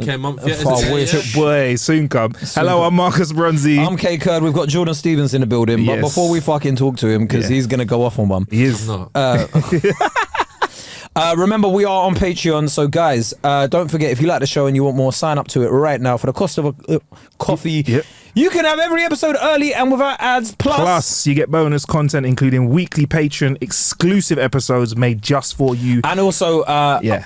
10K month yet. Boy, soon come. Hello, I'm Marcus Bronzy. I'm Kae Kurd. We've got Jordan Stevens in the building. But before we fucking talk to him, because he's going to go off on one. He is. Not. Remember, we are on Patreon. So, guys, don't forget, if you like the show and you want more, sign up to it right now for the cost of a coffee. Yep. You can have every episode early and without ads. Plus, you get bonus content, including weekly Patreon exclusive episodes made just for you. And also,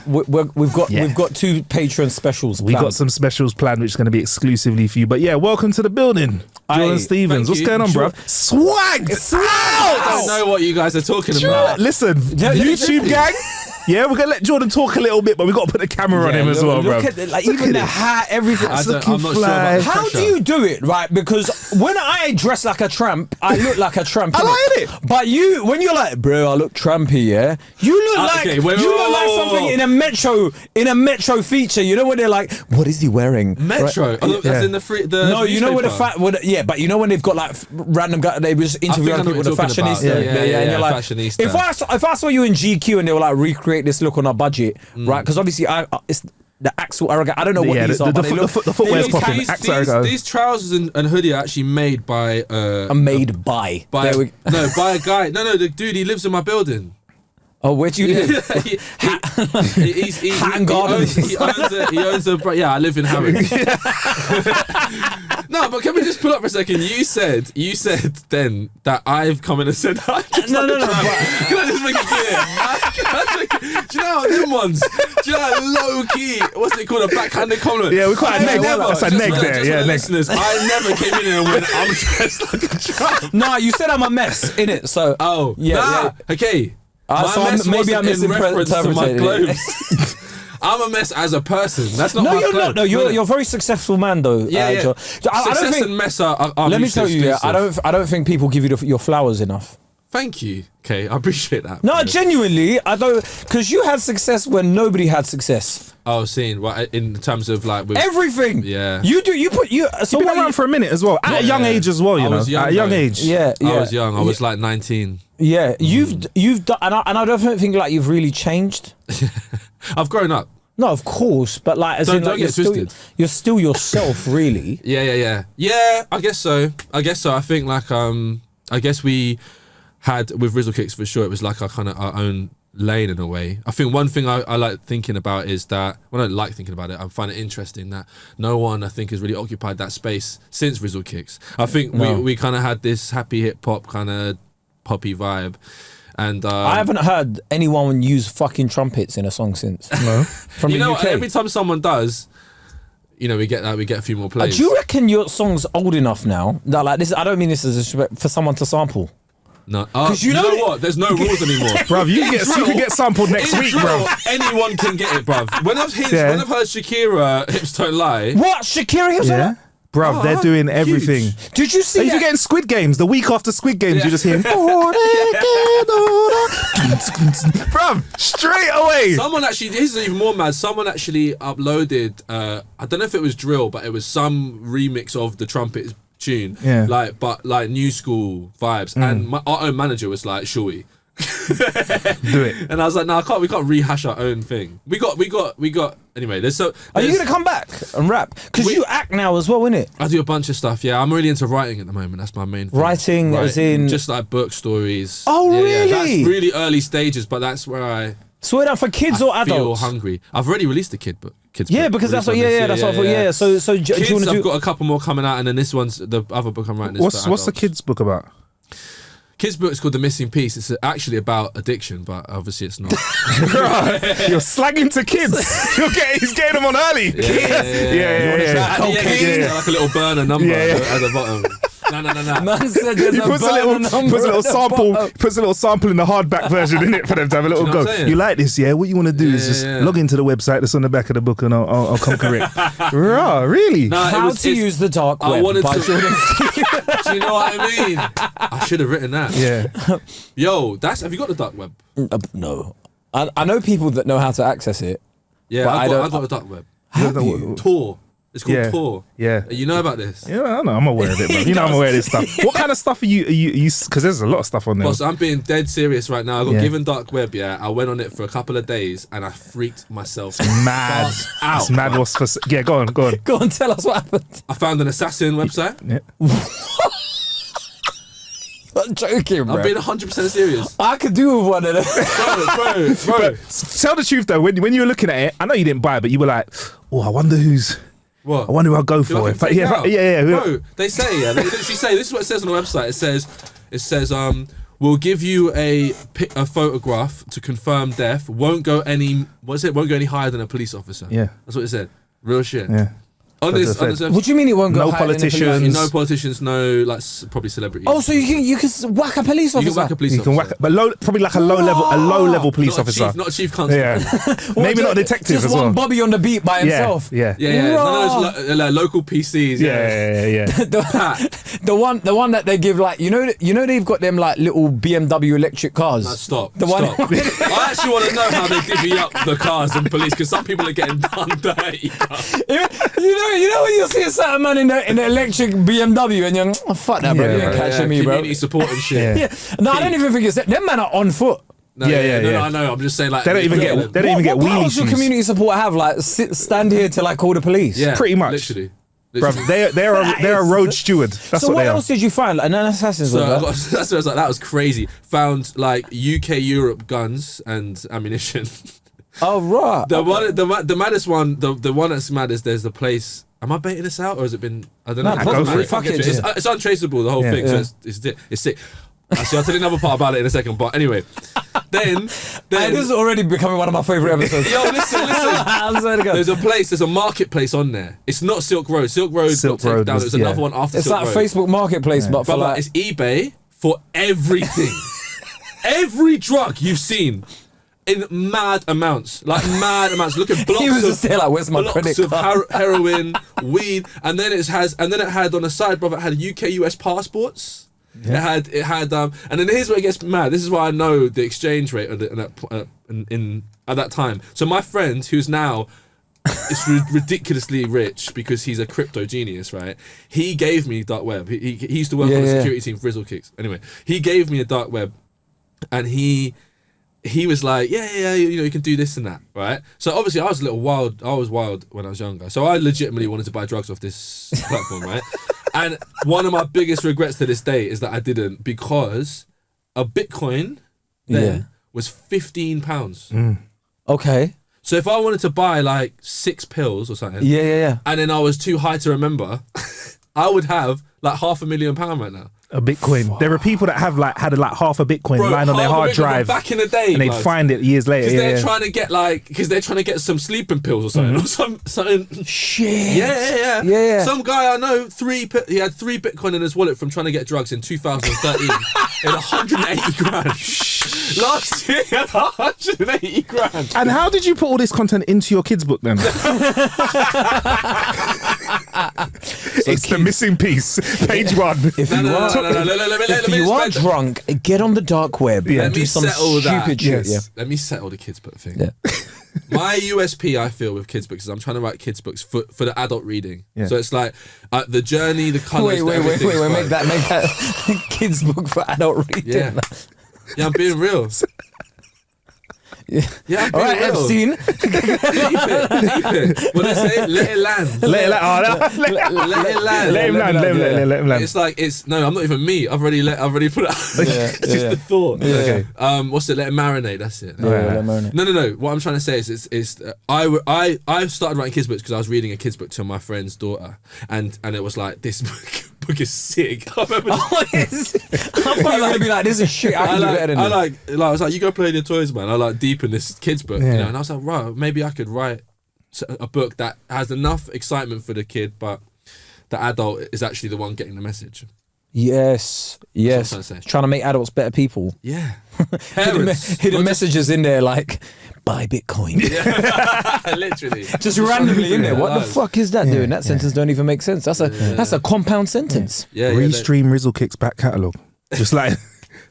we've got 2 Patreon specials. We got some specials planned, which is going to be exclusively for you. But yeah, welcome to the building, Jordan Stevens. What's going on, bruv? Swagged out! I don't know what you guys are talking about. Listen, YouTube gang. Yeah, we're gonna let Jordan talk a little bit, but we got to put the camera on him as well, bro. Look at even the hat, everything. I'm not sure about How do you do it, right? Because when I dress like a tramp, I look like a tramp. I like it. But when you're like, bro, I look trampy, yeah. You look like something in a metro feature. You know when they're like, what is he wearing? Metro. Right? That's in the no, you know where but you know when they've got like random guy, they just interview people with the fashionista. Yeah, and you're like, fashionista. If I saw you in GQ and they were like recreate this look on a budget, right? Because obviously it's the Axel Arrogant. I don't know what these are, but the footwear's popping. These trousers and hoodie are actually made by by a guy. No, the dude, he lives in my building. Oh, where do you live? Hatton Garden. He owns a. Yeah, I live in Harwich. No, but can we just pull up for a second? You said then that I've come in and said no. Can I just make it clear? Do you know them ones? Do you know low key? What's it called? A backhanded compliment. Yeah, we're quite a neg. That's a neg there. Yeah, listeners, I never came in here and went, I'm dressed like a tramp. Nah, you said I'm a mess in it. So okay. Maybe I misinterpreted my clothes. I'm a mess as a person. That's not my clothes. Not. No, you're a very successful man, though. Yeah. I don't think and mess are let me tell you, I don't think people give you your flowers enough. Thank you, Kay. I appreciate that. No, genuinely, I don't, because you had success when nobody had success. Oh, seeing what in terms of like with everything. Yeah, you do. You've been around for a minute as well, at a young age as well. At a young age. Yeah, I was young. I was like 19. Yeah, you've done, and I don't think like you've really changed. I've grown up. No, of course, but like as in like you're still yourself, really. Yeah. I guess so. I think like I guess we had with Rizzle Kicks for sure. It was like our own lane in a way. I think one thing I like thinking about is that, well, I don't like thinking about it, I find it interesting that no one I think has really occupied that space since Rizzle Kicks. I think we kind of had this happy hip hop kind of poppy vibe, and I haven't heard anyone use fucking trumpets in a song since. No, from the UK. Every time someone does, we get a few more plays. Do you reckon your song's old enough now that like this? I don't mean this as a for someone to sample. No, because you know what? There's no rules anymore, bruv. You can get sampled next week, bruv. Anyone can get it, bruv. When I've heard Shakira Hips Don't Lie. What? Shakira Hips Don't Lie? Bruv, they're doing everything. Huge. Did you see? Are you forgetting Squid Games? The week after Squid Games, you just hear, bruv, straight away. Someone actually, this is even more mad. Someone actually uploaded. I don't know if it was drill, but it was some remix of the trumpet tune. Yeah. Like new school vibes. And our own manager was like, "Shall do it?" And I was like, "No, we can't rehash our own thing. We got. Anyway, are you gonna come back and rap? Because you act now as well, innit? I do a bunch of stuff. Yeah, I'm really into writing at the moment. That's my main thing. Writing as in just like book stories. Oh, really? Yeah, that's really early stages, but that's where I. So wait, for kids or adults? Feel hungry. I've already released the kids book. Yeah, because that's what. That's what I thought. Yeah. So do you want to do? I've got a couple more coming out, and then this one's the other book I'm writing. What's the kids book about? Kids' book is called The Missing Piece. It's actually about addiction, but obviously it's not. You're slagging to kids. He's getting them on early. Yeah. Like a little burner number at the bottom. No. Man said there's he puts a little sample in the hardback version in it for them to have a little go. You like this, yeah? What you want to do is just log into the website that's on the back of the book and I'll come correct. Really? No, How to use the dark web by Jordan. Do you know what I mean? I should have written that. Yeah. Yo, have you got the dark web? No. I know people that know how to access it. Yeah, I've got the dark web. Have you? Tor. It's called Tor. Yeah. You know about this? Yeah, I know. I'm aware of it, bro. You know I'm aware of this stuff. What kind of stuff are you? Because there's a lot of stuff on there. Boss, I'm being dead serious right now. I got given dark web. Yeah, I went on it for a couple of days and I freaked myself mad out. It's mad. What's for? Yeah, go on. Go on, tell us what happened. I found an assassin website. Yeah. I'm joking, bro. I'm being 100% serious. I could do with one of them. bro. Tell the truth though. When you were looking at it, I know you didn't buy it, but you were like, "Oh, I wonder who's." What? I wonder who I'll go for. Yeah. Bro, they say, they literally say, this is what it says on the website. It says, we'll give you a photograph to confirm death. Won't go any higher than a police officer. Yeah. That's what it said. Real shit. Yeah. On this website. What do you mean it won't go No higher than a police officer? politicians. No politicians, no probably celebrities. Oh, so you can whack a police officer? You can whack a police You officer. can whack, but probably like a low level police Not officer. not a chief constable. Yeah. Maybe not a detective just as well. one Bobby on the beat by himself. Yeah. Yeah. None of those like, local PCs. Yeah. The one that they give, like, you know they've got them like little BMW electric cars. No, stop. One. I actually want to know how they divvy up the cars and police, because some people are getting done dirty. You know when you see a certain man in the electric BMW and you're fuck that, bro. You ain't catching me, bro. Community support and shit. Yeah. No, I don't even think it's that. Them men are on foot. No, Yeah. No, I know. I'm just saying, like, They don't even get What wheelie powers do shoes. community support have? Like, stand here till I call the police. Yeah, Pretty much. literally. Bruv, they're a road steward. That's So what what they are. else did you find? Like, an assassin's So with that's what I was like. That was crazy. Found like UK Europe guns and ammunition. Oh right. The maddest one, the one that's mad is there's the place. Am I baiting this out or has it been? I don't know. Nah, go for it. Fuck it. It's untraceable, the whole thing. Yeah. So it's sick. Actually, I'll tell you another part about it in a second. But anyway, then This is already becoming one of my favourite episodes. yo, listen. I'm sorry to go. There's a marketplace on there. It's not Silk Road. Silk Road got taken down. There's another one after It's Silk like Road. Facebook Marketplace, but for But like it's eBay for everything. Every drug you've seen in mad amounts. Look at blocks he was just there like, where's my credit of card? heroin, weed, and then it had on the side, brother, it had UK US passports. Yeah. It had and then here's where it gets mad. This is why I know the exchange rate at that time. So my friend, who's now is ridiculously rich because he's a crypto genius, right? He gave me dark web. He used to work on the security team for Frizzle Kicks. Anyway, he gave me a dark web, and he was like, yeah, you can do this and that, right? So obviously I was a little wild. I was wild when I was younger. So I legitimately wanted to buy drugs off this platform, right? And one of my biggest regrets to this day is that I didn't, because a Bitcoin then was £15. Okay. So if I wanted to buy like 6 pills or something, Yeah. and then I was too high to remember, I would have like £500,000 right now. A Bitcoin. There are people that had like half a Bitcoin Bro, lying on their half a hard Bitcoin drive back in the day, and they'd blood. find it years later. Because they're trying to get some sleeping pills or something, or something. Shit. Yeah. Some guy I know, he had 3 Bitcoin in his wallet from trying to get drugs in 2013 in 180 grand. Last year he had 180 grand. And how did you put all this content into your kids' book then? It's the missing piece, page 1. If you are drunk, get on the dark web and do some stupid shit. Yes. Let me settle the kids book thing. Yeah. My USP, I feel, with kids books is I'm trying to write kids books for the adult reading. Yeah. So it's like the journey, the colours. Wait, make that kids book for adult reading. Yeah, I'm being real. Yeah, I'm being All right, real. Epstein. Deep it. What did I say? Let it land. Let it land. It's like no, I'm not even me. I've already put it out. It's just the thought. Yeah. What's it? Let it marinate. That's it. No. No. What I'm trying to say is I started writing kids books because I was reading a kids book to my friend's daughter, and it was like, this book is sick. I remember. I thought you were gonna be like, this is shit. I can do better than this. I was like, you go play with your toys, man. I like deep in this kids book, you know. And I was like, right, maybe I could write a book that has enough excitement for the kid, but the adult is actually the one getting the message. Yes. Trying to make adults better people. Yeah. Hidden messages in there like, buy Bitcoin. Literally. Just randomly in there. What the fuck is that doing? That sentence don't even make sense. That's a compound sentence. Restream Rizzle Kicks back catalogue. Just like.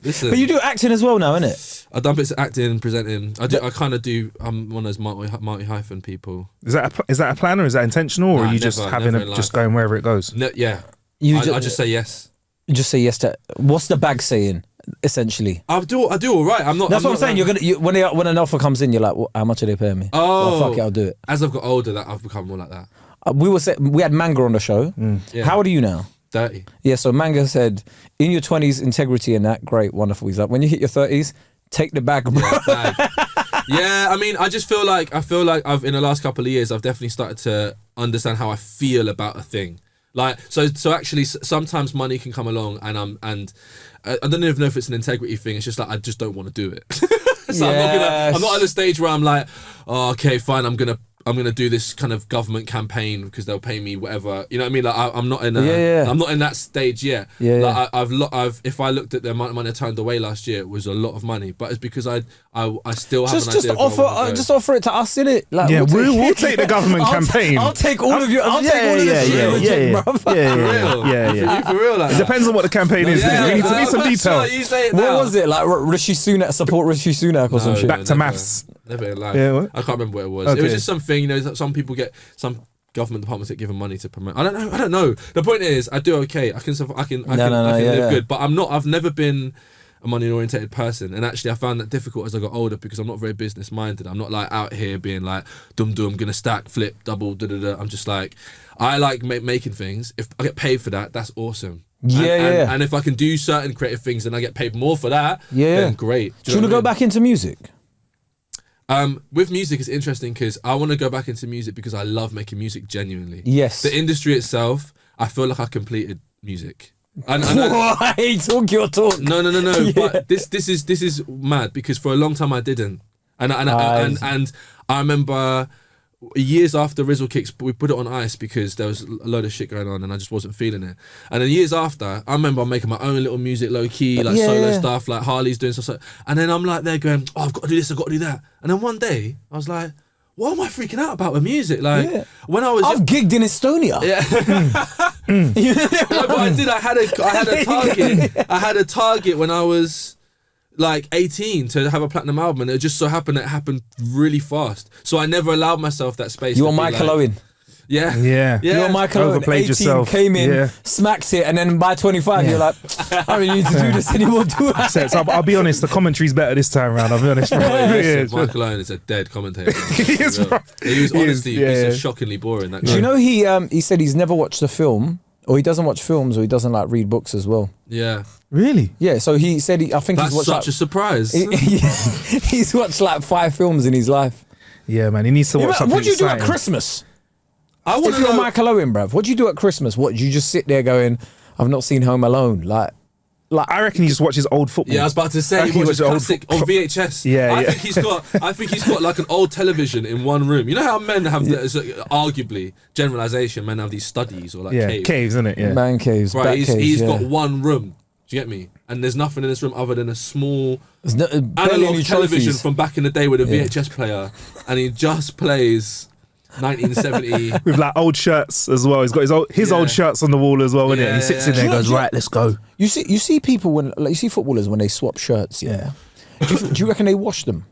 Listen. But you do acting as well now, innit? I've done bits of acting, presenting. I kind of do. I'm one of those multi hyphen people. Is that a plan, or is that intentional, or are you just just going wherever it goes? No, yeah. I just say yes. You just say yes to. What's the bag saying? Essentially, I do all right. I'm not. That's what I'm saying. When an offer comes in, you're like, how much are they paying me? Oh, well, fuck it, I'll do it. As I've got older, that I've become more like that. We had Manga on the show. Yeah. How old are you now? 30. Yeah. So Manga said, in your 20s, integrity and that, great, wonderful. He's like, when you hit your 30s, take the bag, bro. Yeah, bag. Yeah, I mean, I feel like I've in the last couple of years, I've definitely started to understand how I feel about a thing. Like, so actually, sometimes money can come along, and I don't even know if it's an integrity thing. It's just like I just don't want to do it. So I'm not at the stage where I'm like, oh, okay, fine, I'm gonna do this kind of government campaign because they'll pay me whatever. You know what I mean? Like I'm not in I'm not in that stage yet. Like I've if I looked at the amount of money I turned away last year, it was a lot of money, but it's because I still have an idea. Just offer it to us, innit? Like, yeah, we'll take the government campaign. I'll take all of your. I'll take all of the Yeah. For real, like it depends on what the campaign is. We need to need some detail. What was it like? Rishi Sunak, support Rishi Sunak or some shit. Back to maths. Never in life. Yeah, what? I can't remember what it was. Okay. It was just something, you know, some people get, some government departments get given money to promote. I don't know. The point is, I do okay. I can live good, but I've never been a money orientated person, and actually I found that difficult as I got older because I'm not very business minded. I'm not like out here being like dum gonna stack, flip, double, I'm just like, I like making things. If I get paid for that, that's awesome. And if I can do certain creative things and I get paid more for that, then great. Do you want to go back into music? With music, it's interesting because I want to go back into music because I love making music genuinely. Yes. The industry itself, I feel like I completed music. Why talk your talk? No. Yeah. But this is mad because for a long time I didn't, and I remember years after Rizzle Kicks, we put it on ice because there was a load of shit going on and I just wasn't feeling it. And then years after, I remember making my own little music, low key, like solo stuff, like Harley's doing stuff. And then I'm like there going, oh, I've got to do this, I've got to do that. And then one day I was like, what am I freaking out about with music? Like when I've gigged in Estonia. Yeah. No, but I did. I had a target. I had a target when I was like 18 to have a platinum album, and it just so happened that it happened really fast. So I never allowed myself that space. You were Michael Owen. Yeah. You were Michael Owen. 18 yourself. Came in, smacked it, and then by 25 you're like, I don't need to do this anymore, do I? So I'll be honest, the commentary's better this time around. I'll be honest. Michael Owen is a dead commentator. He was honestly, he's shockingly boring. That guy. Do you know he said he's never watched a film, or he doesn't watch films, or he doesn't like read books as well. Yeah. Really? Yeah. So he said I think that's he's watched such a surprise. He's watched like 5 films in his life. Yeah, man. He needs to watch something. What do you do at Christmas? I want to know Michael Owen, bruv. What do you do at Christmas? What do you just sit there going, I've not seen Home Alone? Like I reckon he just watches old football. Yeah, I was about to say he watches classic on VHS. Yeah, I think he's got like an old television in one room. You know how men have arguably generalization. Men have these studies or like caves, isn't it? Yeah, man caves. Right, he's got one room. Do you get me? And there's nothing in this room other than a small analog television from back in the day with a VHS player, and he just plays 1970 with like old shirts as well. He's got his old shirts on the wall as well, isn't it? And he sits in there and goes, right, let's go. You see people when you see footballers when they swap shirts. Yeah. Do you reckon they wash them?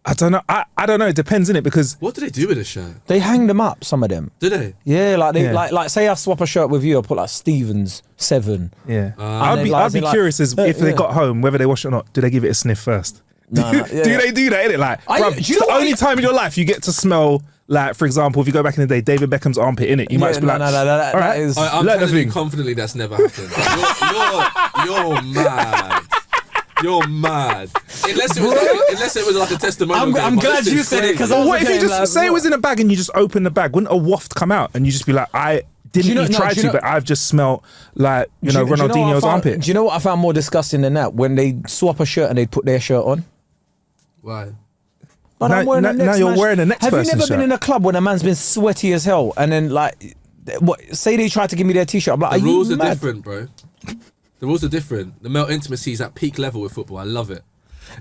I don't know. I don't know. It depends, innit? Because what do they do with a shirt? They hang them up. Some of them. Do they? Yeah, like say I swap a shirt with you, I put like Stevens 7. Yeah. I'd be curious as if they got home whether they wash it or not. Do they give it a sniff first? No, do they do that, innit? Like, it's the only time in your life you get to smell, like, for example, if you go back in the day, David Beckham's armpit, innit? You might just be like, all right. I'm telling you confidently that's never happened. You're mad. You're mad. Unless it was like a testimonial. I'm glad you said it, because what if you just say it was in a bag and you just open the bag? Wouldn't a waft come out and you just be like, I didn't try to, but I've just smelled like Ronaldinho's armpit. Do you know what I found more disgusting than that? When they swap a shirt and they put their shirt on. Why? But now you're wearing the next person's shirt. Have you never been in a club when a man's been sweaty as hell and then like, say they tried to give me their t-shirt? I'm like, the rules are different, bro. The rules are different. The male intimacy is at peak level with football. I love it.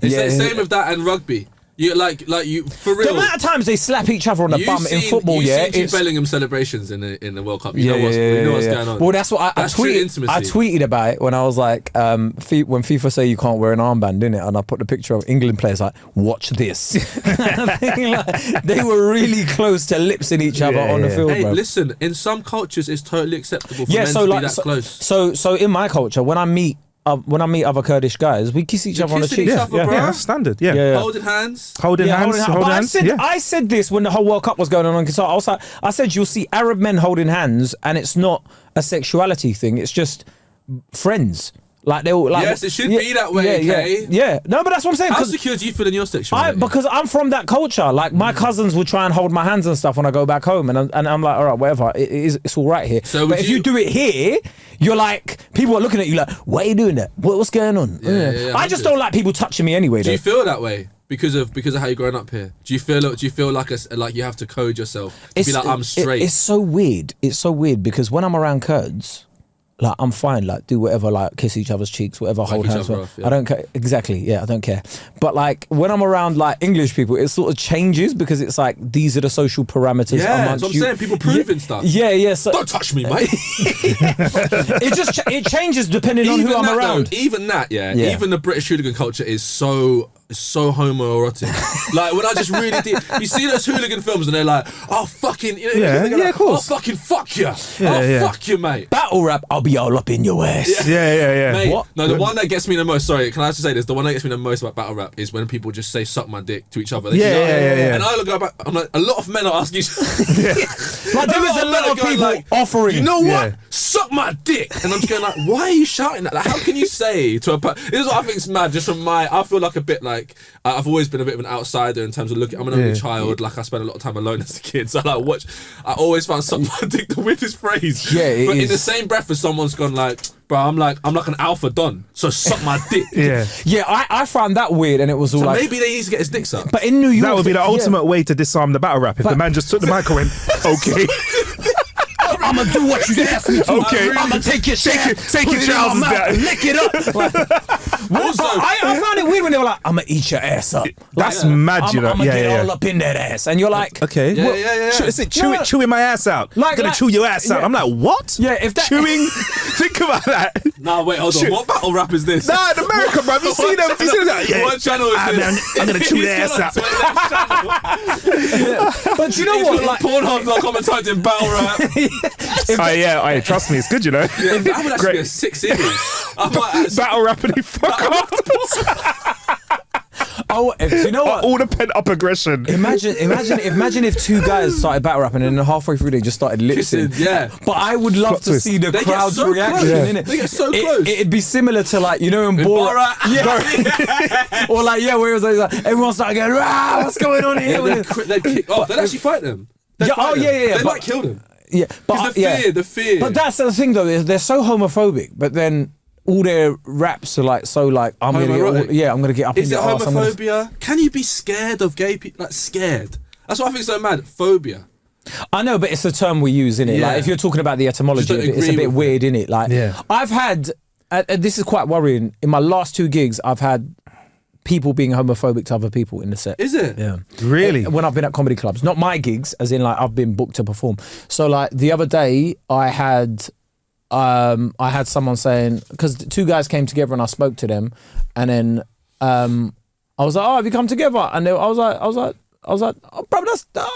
It's the same with that and rugby. You like you for real. The amount of times they slap each other on the bum in football, You've seen Bellingham celebrations in the World Cup. You know what's going on. Well, that's what I tweeted. I tweeted about it when I was like, when FIFA say you can't wear an armband, didn't it? And I put the picture of England players like, watch this. They were really close to lipsing each other on the field. Hey, bro. listen, in some cultures, it's totally acceptable for men to be that close. So in my culture, when I meet other Kurdish guys, we kiss each other on the cheek. Yeah, that's standard. Yeah. Holding hands. Holding hands. I said this when the whole World Cup was going on Qatar. I said you'll see Arab men holding hands, and it's not a sexuality thing. It's just friends. Like they will. Like, yes, it should be that way. Yeah. No, but that's what I'm saying. How secure do you feel in your sexuality? Because I'm from that culture. Like my cousins would try and hold my hands and stuff when I go back home, and I'm like, all right, whatever. It's all right here. But if you do it here, you're like, people are looking at you like, why are you doing that? What's going on? I just don't like people touching me anyway. Do you feel that way because of how you're growing up here? Do you feel like you have to code yourself to be like, I'm straight? It's so weird. It's so weird because when I'm around Kurds, like I'm fine, like do whatever, like kiss each other's cheeks, whatever, hold hands. I don't care. Exactly, yeah, I don't care. But like when I'm around like English people, it sort of changes because it's like these are the social parameters. Yeah, that's what I'm saying. People proving stuff. Yeah. So don't touch me, mate. it changes depending on who I'm around. Even the British hooligan culture is so homoerotic. Like when I just really you see those hooligan films and they're like, oh fucking of course. Oh fucking fuck you. Fuck you, mate. Battle rap, I'll be all up in your ass. Yeah. Mate, what? No, the one that gets me the most, sorry, can I just say this? The one that gets me the most about battle rap is when people just say suck my dick to each other. Yeah. And I look back, I'm like, a lot of men are asking like there was a lot of people like, offering. You know what? Suck my dick. And I'm just going like, why are you shouting that? Like, how can you say to a this is what I think is mad, just from I feel like a bit like I've always been a bit of an outsider in terms of looking. I'm an only child. Like I spent a lot of time alone as a kid, so I always found "suck my dick" the weirdest phrase. Yeah, but in the same breath as someone's gone like, bro, I'm like an alpha don, so suck my dick. Yeah. I found that weird, and it was all like maybe they need to get his dick sucked. But in New York, that would be the ultimate way to disarm the battle rap. If the man just took the mic and went, okay. I'm gonna do what you asked me to. Okay. I'm gonna take your take your trousers down. Lick it up. Also, I found it weird when they were like, I'm gonna eat your ass up. That's mad, you know. I'm gonna get all up in that ass. And you're like, okay. Is it chewing my ass out? I'm gonna chew your ass out. I'm like, what? Yeah, if that chewing. Think about that. Nah, wait, hold on. What battle rap is this? Nah, in America, bro. You see them? Yeah. What channel is this? I'm gonna chew their ass out. But you know what? Like Pornhub.com and typed in battle rap. Trust me, it's good, you know. Yeah, that would actually be a sick series. Battle rapping fuck up. Oh, you know what? All the pent up aggression. Imagine if two guys started battle rapping and then halfway through they just started lip sync. Yeah. But I would love to see the crowd's reaction. Yeah. They get so close. It'd be similar to like, you know, in Borat. Yeah. Or like, where it was like everyone started going, what's going on here? They'd actually fight them. They'd might kill them. Yeah, but the fear. But that's the thing though, is they're so homophobic, but then all their raps are like I'm gonna get up in your ass. Is it homophobia? Can you be scared of gay people? Like scared? That's what I think is so mad. Phobia. I know, but it's a term we use, innit? Like if you're talking about the etymology, it's a bit weird, innit? Like I've had, this is quite worrying. In my last 2 gigs, I've had people being homophobic to other people in the set. Is it? Yeah. Really? When I've been at comedy clubs, not my gigs, as in like I've been booked to perform. So like the other day, I had someone saying, because 2 guys came together and I spoke to them, and then I was like, oh, have you come together? And I was like, oh, bro,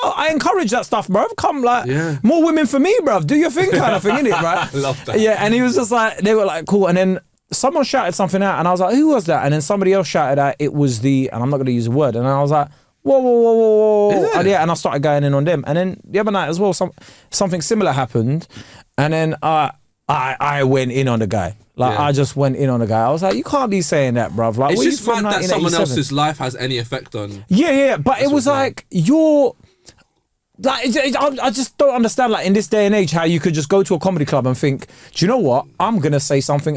I encourage that stuff, bro. Come, like, more women for me, bro. Do your thing, kind of thing, innit, right? Love that. Yeah, and he was just like, they were like, cool. And then someone shouted something out, and I was like, who was that? And then somebody else shouted out, it was and I'm not going to use a word. And I was like, whoa. And and I started going in on them. And then the other night as well, something similar happened. And then I went in on the guy. Like, I just went in on the guy. I was like, you can't be saying that, bruv. Like, it's just mad that someone else's life has any effect on... Yeah. But it was like, you're... Like, I just don't understand, like, in this day and age, how you could just go to a comedy club and think, do you know what? I'm going to say something.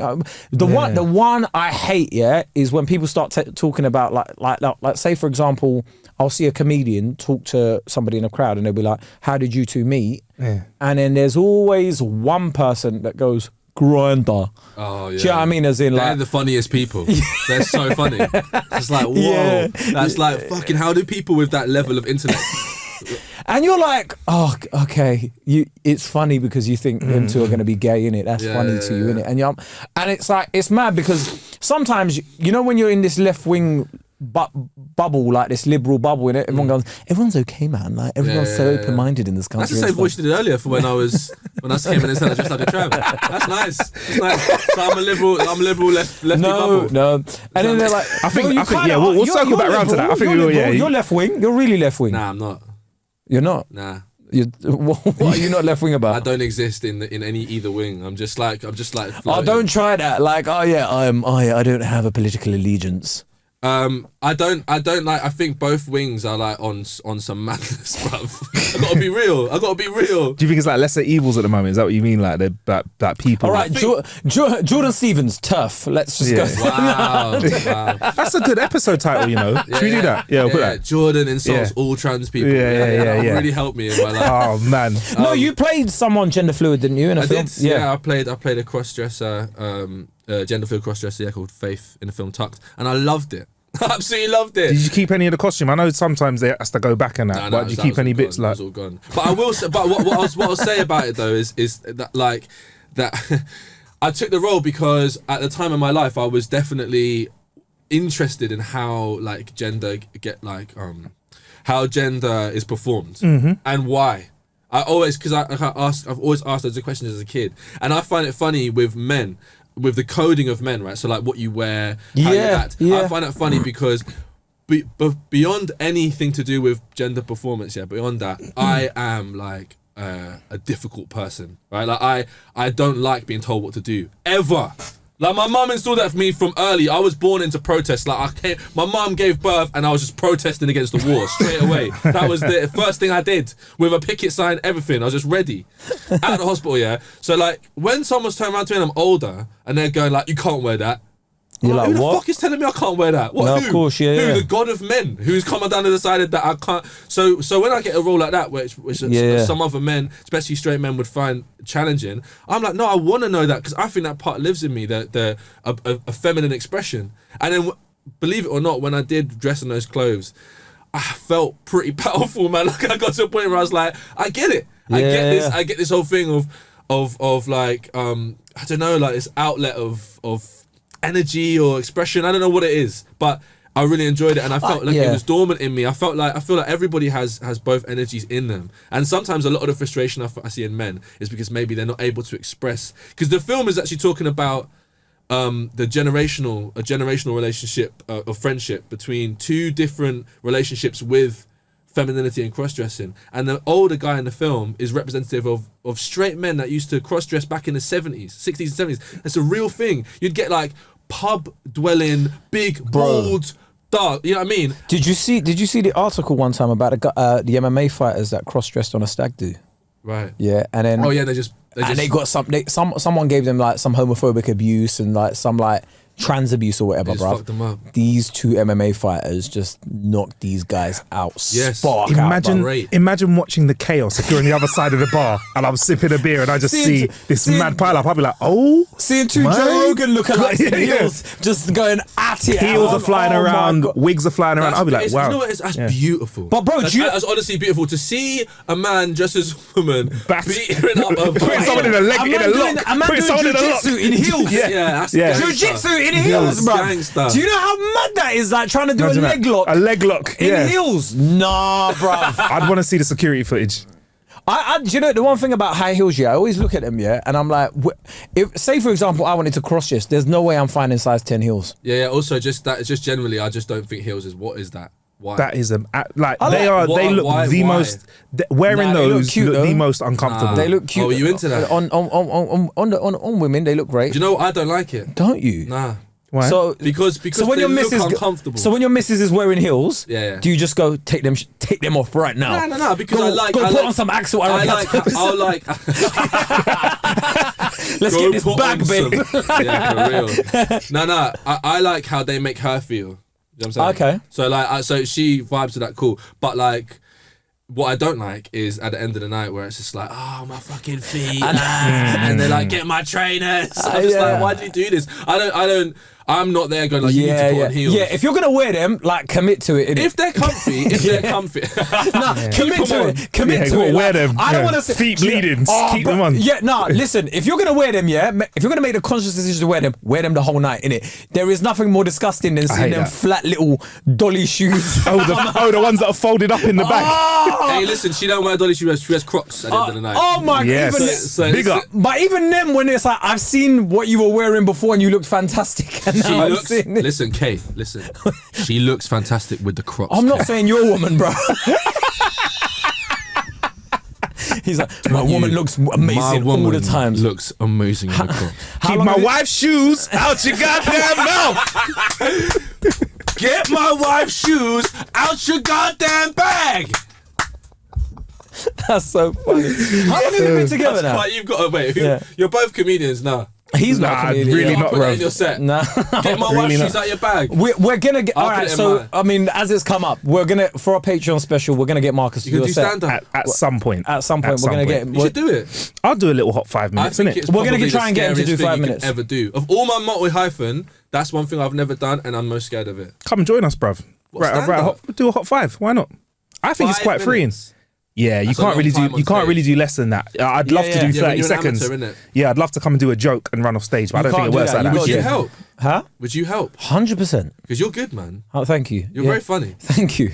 The one I hate, is when people start talking about, like, say, for example, I'll see a comedian talk to somebody in a crowd and they'll be like, how did you two meet? Yeah. And then there's always one person that goes, grinder. Oh yeah. Do you know what I mean? As in, They're like, the funniest people. They're so funny. It's like, whoa. Yeah. That's like, fucking, how do people with that level of intellect? and you're like, oh, okay. It's funny because you think them two are going to be gay, innit? That's funny to you, innit? And it's like, it's mad because sometimes, you know, when you're in this left wing bubble, like this liberal bubble, in it, everyone goes, everyone's okay, man. Like everyone's so open-minded in this country. That's the same voice you did earlier for when I came in and said I dressed like a tramp. That's nice. It's nice. So I'm a liberal lefty bubble. No. And then they're like, I think yeah, we'll circle back around to that. I think you're left wing. You're really left wing. Nah, I'm not. You're not. Nah. What are you not left wing about? I don't exist in any either wing. I'm just like. Oh, don't try that. Like, oh yeah, I don't have a political allegiance. I don't like. I think both wings are like on some madness, bruv. I gotta be real. Do you think it's like lesser evils at the moment? Is that what you mean? Like that people. All right, Jordan Stevens, tough. Let's just go. Wow. That's a good episode title, you know. Should we do that? Yeah, we'll put that. Jordan insults all trans people. Yeah. Really helped me in my life. Oh man. No, you played someone gender fluid, didn't you? In a film? Did. Yeah, I played a cross-dresser, gender fluid cross-dresser, called Faith in the film Tucked, and I loved it. I absolutely loved it. Did you keep any of the costume? I know sometimes they has to go back and that. But did you keep any bits like? It was all gone. But I will say. But what I'll say about it though is that like that I took the role because at the time of my life I was definitely interested in how like gender how gender is performed and why. I've always asked those questions as a kid, and I find it funny with men. With the coding of men, right? So like what you wear, how you act. I find that funny because beyond anything to do with gender performance, beyond that, I am like a difficult person, right? Like I don't like being told what to do, ever. Like my mum installed that for me from early. I was born into protest. Like my mum gave birth and I was just protesting against the war straight away. That was the first thing I did with a picket sign, everything. I was just ready at the hospital. So like when someone's turning around to me and I'm older and they're going like, you can't wear that. You're like, who the fuck is telling me I can't wear that? What? No, who? Of course, Who? The god of men, who's come down and decided that I can't. So when I get a role like that, which some other men, especially straight men, would find challenging, I'm like, no, I want to know that because I think that part lives in me, a feminine expression. And then, believe it or not, when I did dress in those clothes, I felt pretty powerful, man. Like I got to a point where I was like, I get it. I get this whole thing of like I don't know, like this outlet of energy or expression. I don't know what it is, but I really enjoyed it, and I felt like it was dormant in me. I feel like everybody has both energies in them, and sometimes a lot of the frustration I see in men is because maybe they're not able to express. Because the film is actually talking about a generational relationship of friendship between two different relationships with femininity and cross-dressing, and the older guy in the film is representative of straight men that used to cross-dress back in the 60s and 70s. It's a real thing. You'd get like pub dwelling, big, bald, dark. You know what I mean? Did you see the article one time about the MMA fighters that cross-dressed on a stag do? Right. Yeah, and then they got someone gave them like some homophobic abuse and like some like trans abuse or whatever, bro. These two MMA fighters just knocked these guys out. Yes. Imagine watching the chaos if you're on the other side of the bar and I'm sipping a beer and I just see this mad pile up. I'll be like, oh, seeing two Joe Rogan lookalikes heels just going at it. Heels are flying around, wigs are flying around. I'll be like, wow, you know what, that's beautiful. But bro, that's honestly beautiful to see a man dressed as a woman beating up putting someone in a leg in a lock. A man doing jiu-jitsu in heels. That's jiu-jitsu in heels, bro. Gangster. Do you know how mad that is? Like trying to do a leg lock. A leg lock in heels. Nah, bro. I'd want to see the security footage. Do you know the one thing about high heels? I always look at them, and I'm like, if say for example, I wanted to cross dress, there's no way I'm finding size 10 heels. Yeah. Also, just generally, I just don't think heels is what is that. Why? That is they look the most wearing those cute, look the most uncomfortable. They look cute. Oh, are you into that? On women, they look great. Do you know what? I don't like it. Don't you? Nah. Why? So because when your missus uncomfortable. So when your missus is wearing heels, do you just go take them off right now? No. Because I put on some Axel. I'll like. Let's get this back, babe. Yeah, for real. No. I like how they make her feel. You know what I'm saying? Okay. So like, so she vibes to that, cool. But like, what I don't like is at the end of the night where it's just like, oh, my fucking feet, and they're like, get my trainers. I'm just like, why do you do this? I'm not there going like, you need to put on heels. Yeah, if you're gonna wear them, like commit to it. If they're comfy, commit to it. Commit to it. Wear them. I don't want to say feet bleeding. Keep them on. Yeah, no. Listen, if you're gonna wear them, if you're gonna make the conscious decision to wear them the whole night. Innit? There is nothing more disgusting than seeing them flat little dolly shoes. The ones that are folded up in the back. Hey, listen, she don't wear dolly shoes. She wears Crocs at the end of the night. Oh my god! Yes. Big up. But even them, when it's like, I've seen what you were wearing before and you looked fantastic. And now I'm seeing it. Listen, Kay, listen. She looks fantastic with the Crocs. I'm not saying you're a woman, bro. He's like, my woman looks amazing all the time. Looks amazing in the Crocs. Keep my wife's shoes out your goddamn mouth. Get my wife's shoes out your goddamn bag. That's so funny. How long have you been together now? You've got to wait. You're both comedians now. He's not a comedian. Really not, put bro. that in your set. Nah. Get my wife's shoes out your bag. We're gonna get. I'll All put right. it in So mine. I mean, as it's come up, we're gonna for our Patreon special. We're gonna get Marcus to You do can a do set. stand up. At some point. At some point, we're gonna get. You should do it. I'll do a little hot 5 minutes, innit? We're gonna try and get him to do 5 minutes. Ever do of all my multi-hyphen? That's one thing I've never done, and I'm most scared of it. Come join us, bruv. Do a hot 5. Why not? I think it's quite freeing. Yeah, you can't really do less than that. I'd love to do 30 seconds. Amateur, yeah, I'd love to come and do a joke and run off stage, but I don't think it works like that. Would you help? Huh? Would you help? 100%. Because you're good, man. Oh, thank you. You're very funny. Thank you.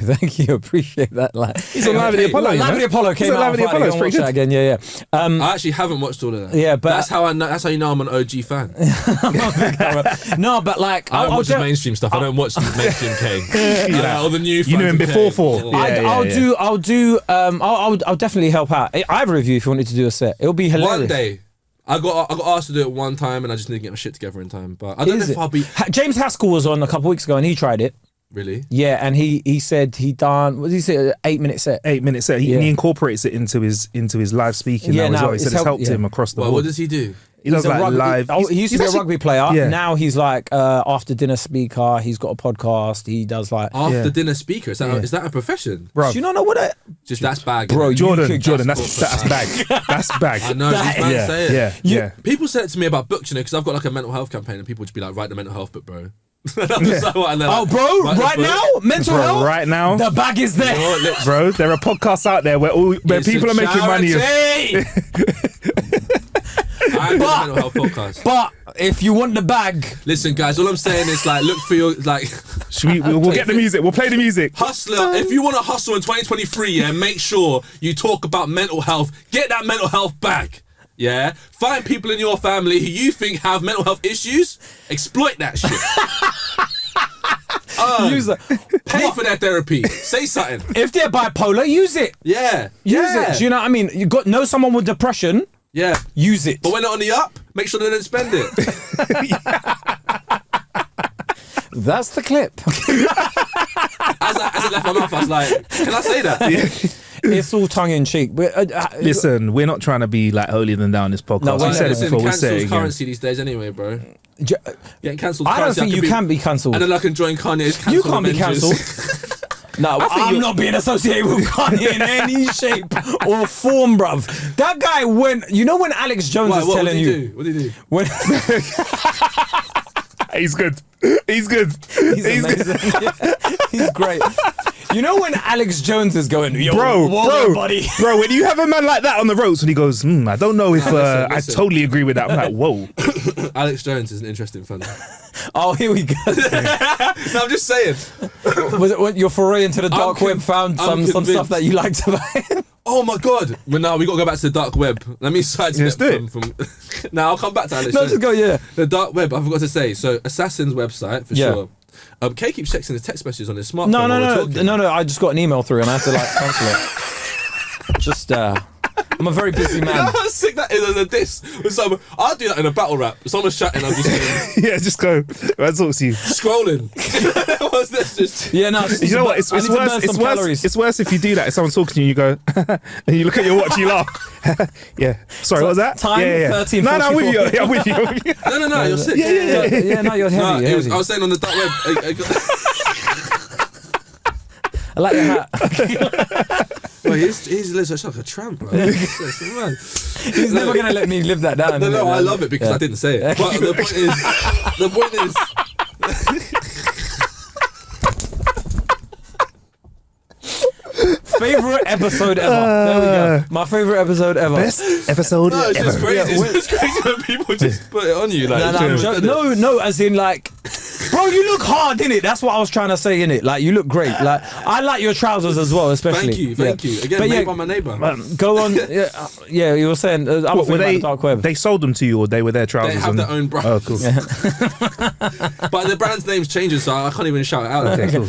Appreciate that. Like, he's on Live at the Apollo. Live at the Apollo came out. Live at the Apollo. It's pretty good. Again. Yeah. I actually haven't watched all of that. Yeah, but that's how I know. That's how you know I'm an OG fan. No, but like I don't watch the mainstream stuff. I don't watch the mainstream Kane. Or the new. You knew him before 4. I'll definitely help out. Either of you, if you wanted to do a set, it'll be hilarious. One day. I got asked to do it one time and I just didn't get my shit together in time. But I don't know if I'll be. James Haskell was on a couple of weeks ago and he tried it. Really? Yeah, and he said he done. What did he say? An 8-minute set. 8-minute set. He incorporates it into his live speaking now as well. He said it's helped him across the board. What does he do? He does like live. He used to be a rugby player. Yeah. Now he's like after dinner speaker. He's got a podcast. He does like after dinner speaker. Is that a profession? Bro, do you not know what that? Just that's bag, bro. Jordan, that's bag. That's bag. I know. These fans say it. Yeah. People say it to me about books, because I've got like a mental health campaign, and people would just be like, "Write the mental health book, bro." Right now, mental health. Right now, the bag is there, bro. There are podcasts out there where people are making money. I got a mental health podcast. But if you want the bag, listen, guys. All I'm saying is like, look for your like. We'll get the music. We'll play the music. Hustler. If you want to hustle in 2023, make sure you talk about mental health. Get that mental health back. Yeah, find people in your family who you think have mental health issues. Exploit that shit. Pay for their therapy. Say something. If they're bipolar, use it. Yeah, use it. Do you know what I mean? You know someone with depression. Yeah, use it. But when they're on the up, make sure they don't spend it. That's the clip. As I left my mouth, I was like, "Can I say that?" Yeah. It's all tongue in cheek. Listen, we're not trying to be like holier than thou on this podcast. No, we said it before. We'll say it again. Currency these days, anyway, bro. Getting cancelled. I don't think you can be cancelled. And then I can join Kanye's. You can't be cancelled. No, I'm not being associated with Kanye in any shape or form, bruv. That guy went. You know when Alex Jones is telling you. What did he do? When He's good. He's good. He's good. He's great. You know when Alex Jones is going, yo, bro, buddy. Bro, when you have a man like that on the ropes and he goes, I don't know if listen. I totally agree with that. I'm like, whoa. Alex Jones is an interesting fella. Oh, here we go. No, I'm just saying. Was it when your foray into the dark web found some stuff that you liked about him? Oh my god! Well, now we got to go back to the dark web. Let me sidestep from. Now I'll come back to Alex. No, just go. Yeah. The dark web. I forgot to say. So, Assassin's website for sure. Kay keeps checking his text messages on his smartphone. No. I just got an email through and I had to cancel it. Just I'm a very busy man. You know how sick that is as a diss with someone. I'll do that in a battle rap. Someone's chatting, I'm just going, yeah, just go. I talk to you. Scrolling. What's this? Just yeah, no. You know what? It's worse. It's worse if you do that. If someone's talking to you, you go, and you look at your watch, you laugh. Yeah. Sorry, what was that? Time 13. No, I'm with you. I'm with you. No. You're sick. Yeah. No, you're heavy. I was saying on the dark web. I like your hat. Well, he's lives like a tramp, bro. He's never gonna let me live that down. No, I love it because I didn't say it. But the point is. Favorite episode ever. There we go. My favorite episode ever. Best episode No, it's ever. just crazy. It's crazy when people just put it on you. Like, No, as in like, bro, you look hard, innit? That's what I was trying to say, innit? Like, you look great. Like, I like your trousers as well, especially. Thank you. Again, made by my neighbour. Go on. Yeah, you were saying. I was thinking about the dark web. They sold them to you, or they were their trousers? They have their own brand. Oh, cool. But the brand's name's changing, so I can't even shout it out. Okay, cool.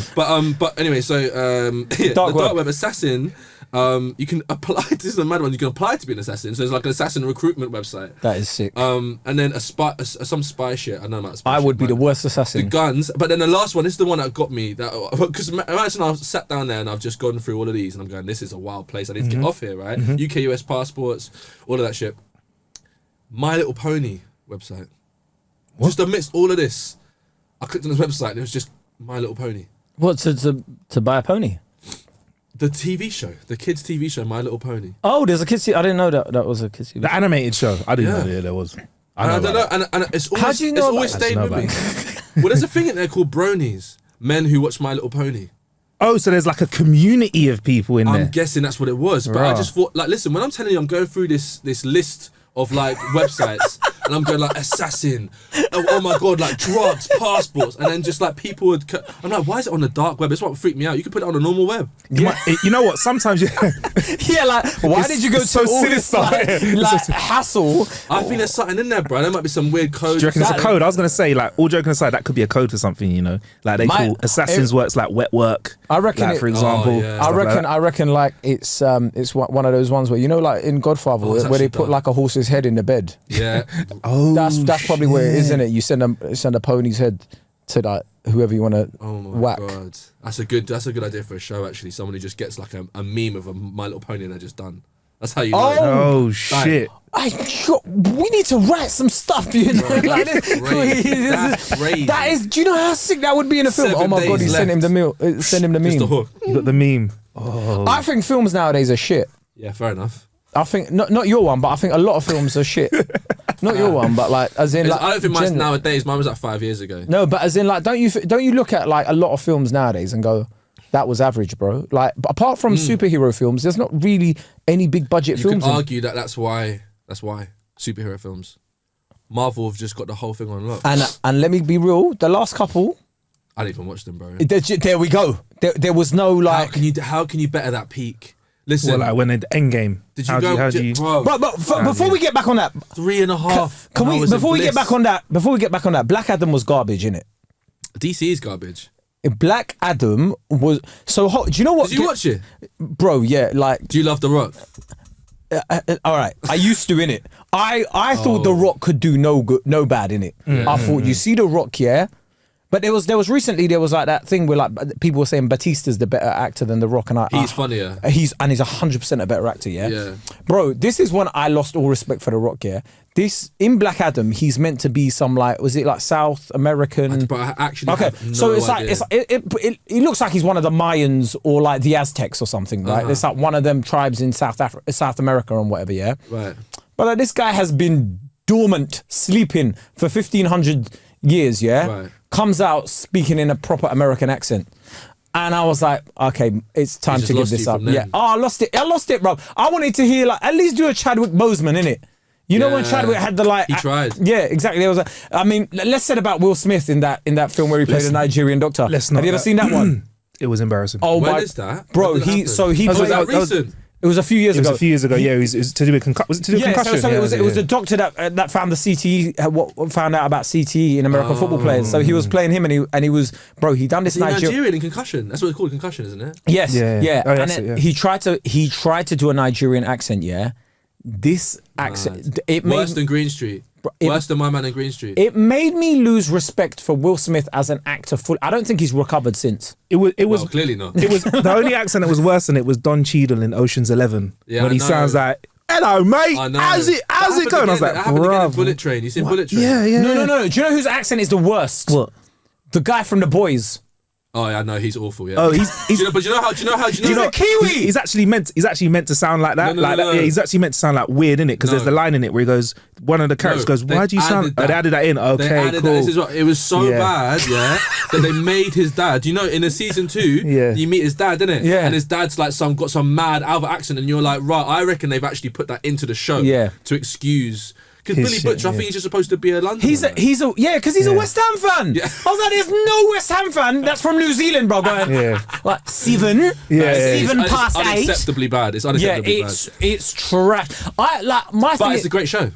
But anyway, so the dark web assassin. You can apply. This is the mad one. You can apply to be an assassin. So it's like an assassin recruitment website. That is sick. And then some spy shit. I know about spy. I would be the worst assassin. The guns, but then the last one. This is the one that got me. That because imagine I've sat down there and I've just gone through all of these and I'm going, this is a wild place. I need to get off here, right? UK, US passports, all of that shit. My Little Pony website. What? Just amidst all of this, I clicked on this website and it was just My Little Pony. What to buy a pony? The TV show, the kids' TV show, My Little Pony. Oh, there's a kids' TV. I didn't know that was a kids' TV. The animated show. I didn't know there was. I don't know. And it's always, How do you know it's always stayed with me. Well, there's a thing in there called bronies, men who watch My Little Pony. Oh, so there's like a community of people in there. I'm guessing that's what it was. But I just thought, like, listen, when I'm telling you I'm going through this list of like websites and I'm going like assassin, oh my god, like drugs, passports, and then just like people would I'm like, why is it on the dark web? It's what freaked me out. You could put it on a normal web. You know what, sometimes yeah, like why did you go so to all this sinister. like hassle? I think there's something in there, bro. There might be some weird code. Do you reckon it's a code? I was gonna say, like, all joking aside, that could be a code for something, you know, like they call assassins works like wet work. I reckon, like, for example. I reckon like it's one of those ones where, you know, like in Godfather where they put like a horse's head in the bed. Yeah. Oh, that's probably where it is, isn't it? You send a pony's head to like whoever you want to whack. God. That's a good idea for a show, actually. Someone who just gets like a meme of a My Little Pony and they're just done. That's how you know. Oh shit. We need to write some stuff, you know. Like That's crazy. That is. Do you know how sick that would be in a film? 7 Oh my god, he days sent him the meal. Send him the meme. Just a hook. You got the meme. Oh. I think films nowadays are shit. Yeah, fair enough. I think not your one, but I think a lot of films are shit. Not your one, but like as in like. I don't think mine's nowadays. Mine was like 5 years ago. No, but as in like, don't you look at like a lot of films nowadays and go, that was average, bro. Like, apart from superhero films, there's not really any big budget films. You could argue that's why superhero films. Marvel have just got the whole thing on lock. And let me be real, the last couple. I didn't even watch them, bro. There we go. There was no like. How can you better that peak? Listen, well, like when the end game. Did you go? Bro, but before we get back on that, 3.5. Can we before we get back on that? Black Adam was garbage, innit? DC is garbage. Black Adam was so hot. Do you know what? Did you watch it, bro? Yeah, like. Do you love The Rock? All right, I used to, innit. I thought The Rock could do no good, no bad, innit. I thought you see The Rock, yeah. But there was recently like that thing where like people were saying Batista's the better actor than The Rock, and he's funnier. He's 100% a better actor, yeah. Yeah. Bro, this is when I lost all respect for The Rock, yeah. This in Black Adam, he's meant to be some like, was it like South American? But I actually have no so it's idea. like it looks like he's one of the Mayans or like the Aztecs or something, right? It's like one of them tribes in South America and whatever, yeah. Right. But like, this guy has been dormant, sleeping for 1,500 years, yeah. Right. Comes out speaking in a proper American accent. And I was like, okay, it's time to give this up. Yeah. Oh, I lost it, bro. I wanted to hear like, at least do a Chadwick Boseman, innit? You know when Chadwick had the like... He tried. Yeah, exactly. There was I mean, less said about Will Smith in that film where he played a Nigerian doctor. Have you ever seen that one? It was embarrassing. Oh, when is that? Bro, was that recent? It was a few years ago. It was a few years ago, yeah. It was to do with concussion. Was it to do with concussion? So it was a doctor that found the CTE, found out about CTE in American football players. So he was playing him and he was, bro, he done this Nigerian in concussion. That's what it's called, concussion, isn't it? Yes, yeah. Oh, and he tried to do a Nigerian accent, yeah. This accent, worse than Green Street. Worse than my man in Green Street. It made me lose respect for Will Smith as an actor. I don't think he's recovered since. It was well, clearly not. It was the only accent that was worse than it was Don Cheadle in Ocean's 11 when he sounds like, "Hello, mate. How's it going?" I was like, "Bro, Bullet Train. You seen Bullet Train?" Yeah. No. Do you know whose accent is the worst? What? The guy from The Boys. Oh yeah, no, he's awful. Yeah. Oh, he's but do you know how? He's a Kiwi. He's actually meant to sound like that. No. Yeah, he's actually meant to sound like weird, innit? Because there's the line in it where he goes, one of the characters goes, "Why do you sound?" They added that in. Okay, cool. This is what it was so bad, yeah, that they made his dad. You know, in the season 2, you meet his dad, didn't it? Yeah. And his dad's like got some mad Alva accent, and you're like, right, I reckon they've actually put that into the show, to excuse. Because Billy Butcher, I think he's just supposed to be a London. Because he's a West Ham fan. Yeah. I was like, there's no West Ham fan that's from New Zealand, bro. Going, like 7 past 8. Unacceptably bad. It's unacceptably bad. It's trash. But it's a great show.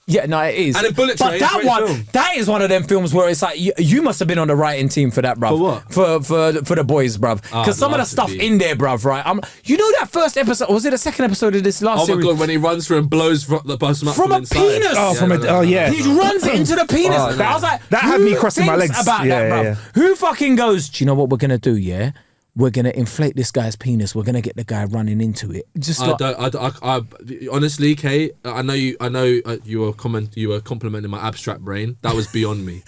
Yeah, no, it is. And in Bullet Train, that is one of them films where it's like you must have been on the writing team for that, bruv. For what? For the boys, bruv. Because some of the stuff in there, bruv, right? You know that first episode? Was it the second episode of this last series? Oh my god, when he runs through and blows the bus up from inside. Penis. He runs into the penis. I was like, that had me crossing my legs about that, bruv. Who fucking goes? Do you know what we're gonna do? Yeah. We're gonna inflate this guy's penis. We're gonna get the guy running into it. I honestly, Kate. I know you were complimenting my abstract brain. That was beyond me.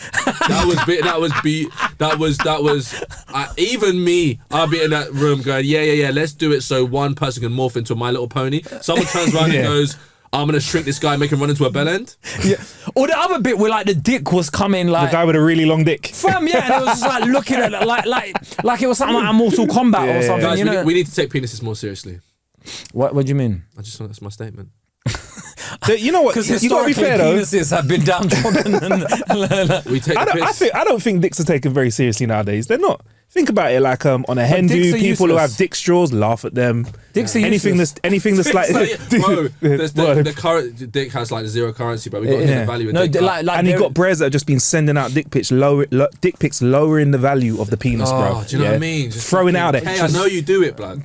Even me. I'll be in that room going, yeah. Let's do it so one person can morph into a My Little Pony. Someone turns around and goes, I'm gonna shrink this guy and make him run into a bell end. Yeah. Or the other bit where like the dick was coming, like the guy with a really long dick. Fam, yeah, and it was just like looking at it like it was something like a Mortal Kombat or something. Guys, you know? we need to take penises more seriously. What do you mean? That's my statement. You know what? Because you gotta be fair though. Penises have been downtrodden. We take I don't think dicks are taken very seriously nowadays. They're not. Think about it, like on a Hindu, people who have dick straws, laugh at them. Dicks are anything that's like bro, the current dick has like zero currency, but we got to get the value of dick. And you got bres that have just been sending out dick pics, lowering the value of the penis, bro. Do you know what I mean? Just throwing out it. Hey, I know you do it, blood.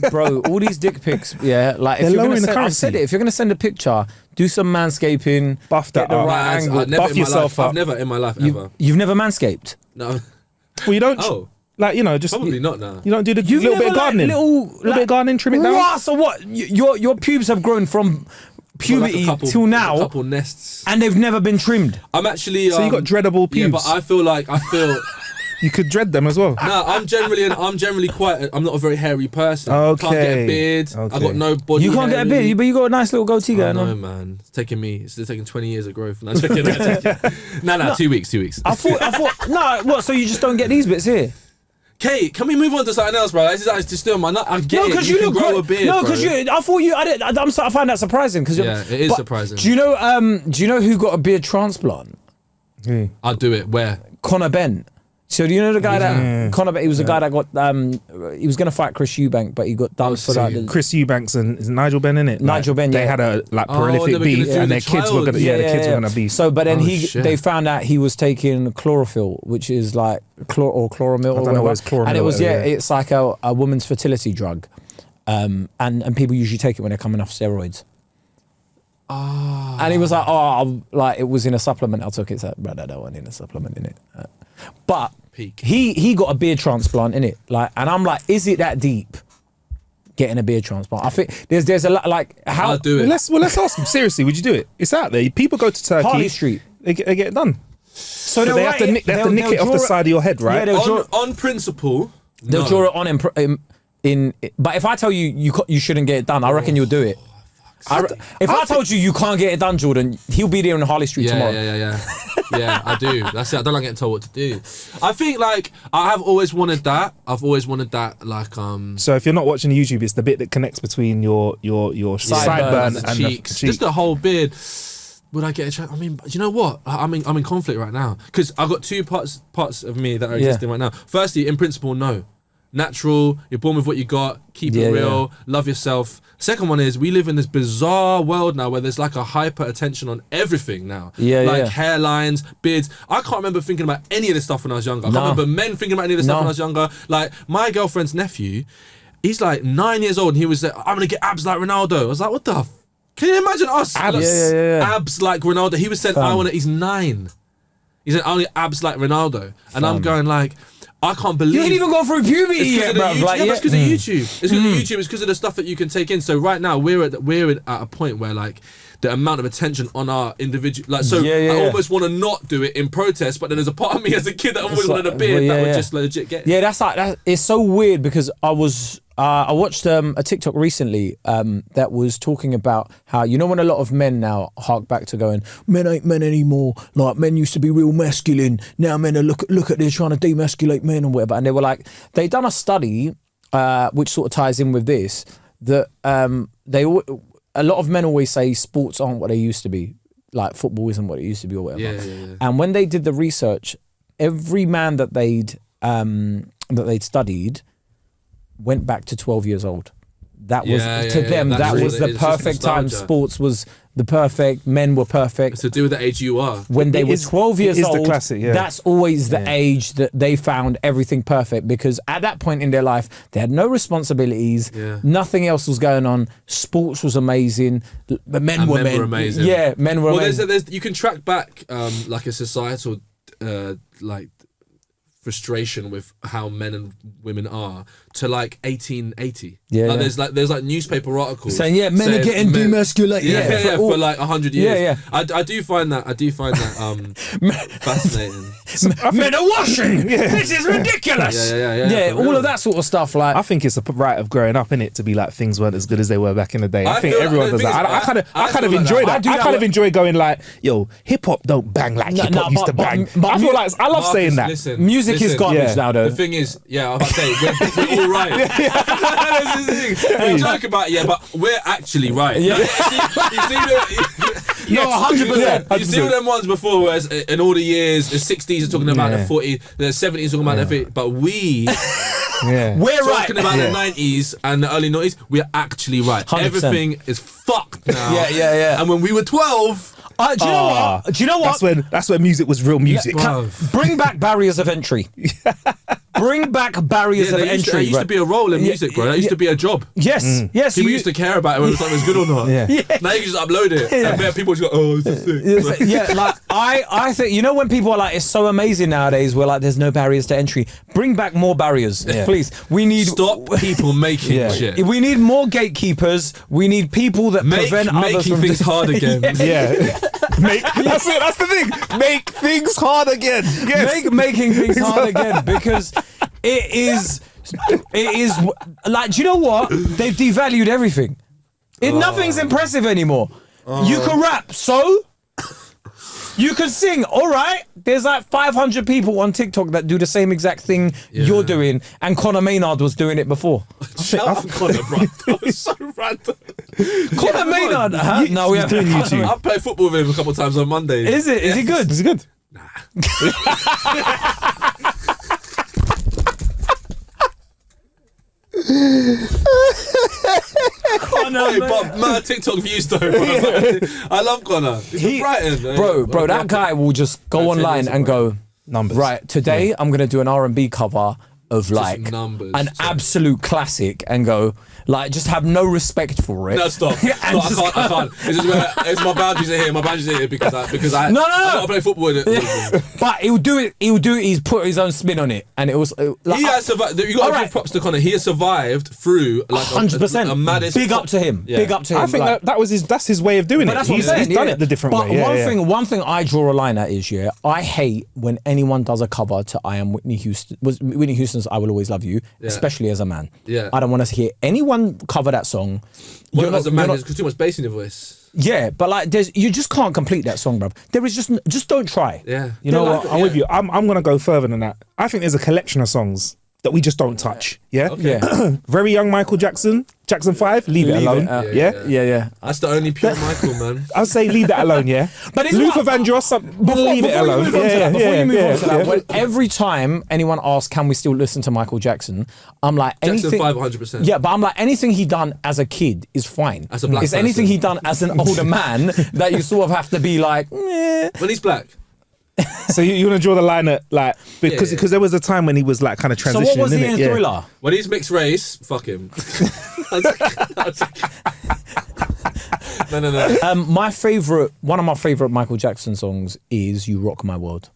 Bro, all these dick pics, like if you're gonna send, I've said it, if you're gonna send a picture, do some manscaping, buff that up, right angle, buff yourself up. I've never in my life ever. You've never manscaped? No. Well, you don't. Like, you know, just probably not now. You don't do the little bit of gardening, little bit of gardening, trim it down. What? So what? Your pubes have grown from puberty till now, a couple nests, and they've never been trimmed. I'm actually. So you got dreadable pubes. Yeah, but I feel. You could dread them as well. No, I'm generally quite. I'm not a very hairy person. Okay. Can't get a beard. Okay. I got no body. You can't get a beard, but you got a nice little goatee going on. No, man. It's taking 20 years of growth. No, 2 weeks. I thought. No, what? So you just don't get these bits here? Kate, can we move on to something else, bro? This is just still my nut. I get it. You can grow a beard. No, because I thought you. I find that surprising. Yeah, it is surprising. Do you know who got a beard transplant? I'll do it. Where? Conor Benn. So do you know the guy that Conor Benn? He was the guy that got he was gonna fight Chris Eubank, but he got done for that. Chris Eubanks and is Nigel Benn in it. Nigel Benn. They had a prolific beef, and their kids were gonna the kids were gonna be. So, but then they found out he was taking chlorophyll, which is like chloramyl. I don't know what it's chloramyl. And it was it's like a woman's fertility drug, and people usually take it when they're coming off steroids. And he was like, it was in a supplement. I took it. So, brother, I don't want in a supplement in it. But he got a beard transplant in it. Like, and I'm like, is it that deep? Getting a beard transplant. I think there's a lot like how. I'll do it. Let's ask him seriously. Would you do it? It's out there. People go to Turkey. Harley Street. They get it done. So they have to nick it off the side of your head, right? Yeah, on principle. They'll draw it on in. But if I tell you shouldn't get it done, I reckon you'll do it. If I told you can't get it done, Jordan, he'll be there on Harley Street tomorrow. Yeah, I do. That's it. I don't like getting told what to do. I think like I have always wanted that. I've always wanted that. Like So if you're not watching YouTube, it's the bit that connects between your sideburn and cheeks. The cheek. Just the whole beard. Would I get a chance? I mean, do you know what? I'm in conflict right now because I've got two parts of me that are existing right now. Firstly, in principle, no. Natural, you're born with what you got, keep it real, love yourself. Second one is we live in this bizarre world now where there's like a hyper attention on everything now. Hairlines, beards. I can't remember thinking about any of this stuff when I was younger. I can't remember men thinking about any of this stuff when I was younger. Like my girlfriend's nephew, he's like 9 years old and he was like, I'm gonna get abs like Ronaldo. I was like, what the can you imagine us? Abs, abs like Ronaldo. He was saying, he's 9. He said, I want to get abs like Ronaldo. And I'm going like, I can't believe You ain't even gone through puberty yet, bruv. It's because of YouTube. It's because of YouTube. It's because of the stuff that you can take in. So right now we're at a point where like the amount of attention on our individual, like, so I almost want to not do it in protest, but then there's a part of me as a kid that always wanted a beard that would just legit get it. Yeah, that's like that. It's so weird because I watched a TikTok recently that was talking about how, you know, when a lot of men now hark back to going, men ain't men anymore, like men used to be real masculine, now men are look at this trying to demasculate men and whatever, and they were like, they done a study which sort of ties in with this, that a lot of men always say sports aren't what they used to be, like football isn't what it used to be or whatever. And when they did the research, every man that they'd studied went back to 12 years old. That was to them. That was the perfect time. Sports was the perfect. Men were perfect. It's to do with the age you are. When they were 12 years old, the classic, that's always the age that they found everything perfect, because at that point in their life, they had no responsibilities. Nothing else was going on. Sports was amazing. But men were amazing. Yeah, men were amazing. There's you can track back like a societal like frustration with how men and women are to like 1880. There's like newspaper articles saying men are getting demasculated. For like 100 years. I do find that fascinating. Men are washing. This is ridiculous. All of that sort of stuff. Like, I think it's a right of growing up, innit, to be like things weren't as good as they were back in the day. I think everyone does that. I kind of enjoy that. I kind of enjoy going like, yo, hip hop don't bang like hip hop used to bang. I feel like I love saying that. Music is garbage now, though. The thing is, I was about to say, we're all right. We joke about it, but we're actually right. No, 100%. You see all them ones before, whereas in all the years, the 60s are talking about the 40s, the 70s talking about the 50s, but we're talking about the 90s and the early 90s, we're actually right. 100%. Everything is fucked now. And when we were 12... do you know what? That's when music was real music. Bring back barriers of entry. Bring back barriers of entry. There used to be a role in music, bro. That used to be a job. Yes. People used to care about it whether something was good or not. Now you can just upload it, and people just go, "Oh, it's a thing." Like I think, you know, when people are like, it's so amazing nowadays, we're like, there's no barriers to entry. Bring back more barriers, please. We need stop people making shit. We need more gatekeepers. We need people that prevent others making from things hard again. That's it. That's the thing. Make things hard again. Yes. Making things hard again, because it is like, do you know what? They've devalued everything. Nothing's impressive anymore. You can rap, so you can sing, all right. There's like 500 people on TikTok that do the same exact thing you're doing, and Conor Maynard was doing it before. Shout out Conor, bro. That was so random. Conor Maynard? No, we have doing YouTube. I play football with him a couple of times on Mondays. Is it? Is he good? Is he good? Nah. Conor, but mad TikTok views though, bro. I love Conor. He's from Brighton, bro. That guy will just go online and go, numbers. Right, today I'm gonna do an R&B cover of like numbers, an absolute classic, and go like, just have no respect for it. No, stop. I can't. It's my boundaries are here. My boundaries are here because I gotta play football with it. But he'll do it. He's put his own spin on it, and it was. Like, he has survived. You got to give props to Conor. He has survived through like 100%. a maddest. Big up to him. Yeah. Big up to him. I think that was that's his way of doing it. He's done it the different way. But one thing I draw a line at is, I hate when anyone does a cover to "I Am Whitney Houston." Whitney Houston's "I Will Always Love You," especially as a man. I don't want to hear anyone cover that song. As a man, there's too much bass in your voice. Yeah, but like, you just can't complete that song, bro. There is just don't try. Yeah, you know what? I'm with you. I'm gonna go further than that. I think there's a collection of songs that we just don't touch. Very young Michael Jackson, Jackson 5, leave it alone. Yeah. That's the only pure Michael, man. I'd say leave that alone, But Luther Vandross, leave it alone. Before you move on to that, every time anyone asks, can we still listen to Michael Jackson? I'm like, anything. Jackson 5, 100%. Yeah, but I'm like, anything he done as a kid is fine. As a black person. Anything he done as an older man that you sort of have to be like, meh. When he's black. So you want to draw the line at like, because there was a time when he was like kind of transitioning. So what was he in Thriller? When he's mixed race, fuck him. No. One of my favorite Michael Jackson songs is "You Rock My World."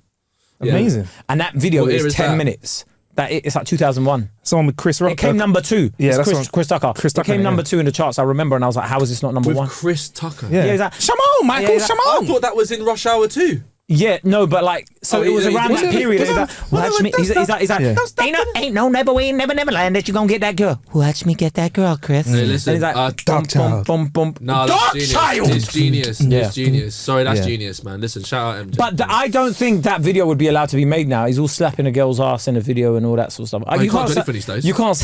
Amazing. And that video is 10 minutes. It's like 2001. Someone with Chris Rock. It came number 2. Yeah, It's that's Chris Tucker. Chris Tucker, It came number yeah. 2 in the charts. I remember, and I was like, how is this not number With 1? Chris Tucker. Yeah. Yeah, he's like, Come on, Michael, Yeah, come I on. thought that was in Rush Hour 2. yeah, no, but like, so Oh, it was yeah, around was that it? period. He's like, watch me. He's like, Yeah. ain't no never land that you gonna get that girl. Watch me get that girl, Chris. Hey, listen, And he's like, Dark Child. No, Dark that's genius. Child. It's genius. Yeah. It's genius. Sorry, that's Yeah. genius, man. Listen, shout out MJ. But I don't think that video would be allowed to be made now. He's all slapping a girl's ass in a video and all that sort of stuff. you can't do anything these days. You can't.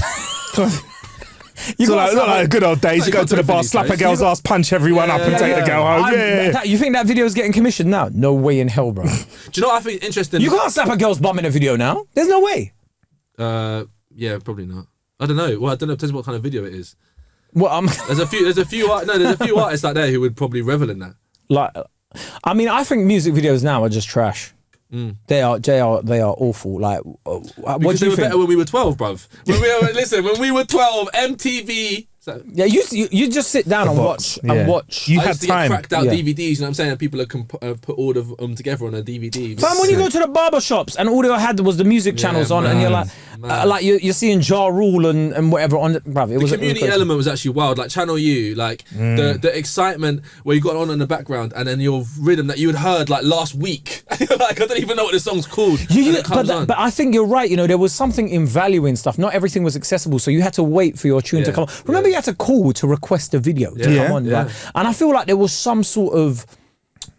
You So can't like, not like good old days. You go can't to do the bar, anything slap a these girl's ass, punch everyone up, and Yeah, take yeah. the girl home. Yeah. You think that video is getting commissioned now? No way in hell, bro. Do you know what I think interesting? You can't slap a girl's bum in a video now. There's no way. Yeah, probably not. I don't know. Well, I don't know. It depends what kind of video it is. Well, There's a few artists out there who would probably revel in that. like, I mean, I think music videos now are just trash. They are awful. Like, what Because do they you were think? better when we were 12, bruv. When we were 12, MTV. Yeah, you just sit down and watch Yeah. and watch. You I had used to get time. cracked out Yeah. DVDs, you know what I'm saying? And people have put all of them together on a DVD. Fam, when you go to the barber shops and all they had was the music channels on, and you're like, you're seeing Ja Rule and whatever on, bruv. It was The community crazy. element was actually wild. Like Channel U, like the excitement where you got on in the background, and then your rhythm that you had heard like last week. Like I don't even know what the song's called. and it comes on. But I think you're right. You know, there was something in valuing stuff. Not everything was accessible, so you had to wait for your tune to Yeah, come. Remember, you had to call to request a video to Yeah. come on, Yeah. right? And I feel like there was some sort of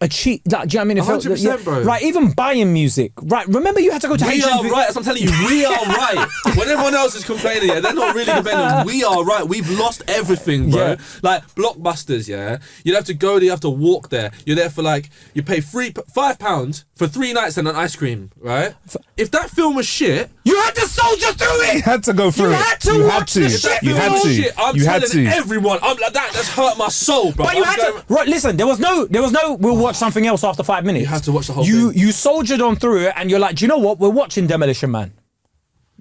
a cheat. Like, do you know what I mean? It felt- 100%, bro. Right, even buying music. Right, remember you had to go to We are HMV. right. As I'm telling you, we are right. When everyone else is complaining, yeah, they're not really complaining. We are right. We've lost everything, bro. Yeah. Like Blockbusters, yeah. You'd have to go there, you have to walk there. You're there for like, you pay £5 for 3 nights and an ice cream, right? If that film was shit, You had to soldier through You it. had to go through You it. had to You had watch to. the if that shit. You film had was to. shit, I'm You had telling to. everyone, I'm like, that's hurt my soul, bro. But you I'm had going- to. Right, listen. There was no. We'll watch something else after 5 minutes. You had to watch the whole You thing. you soldiered on through it, and you're like, do you know what? We're watching Demolition Man.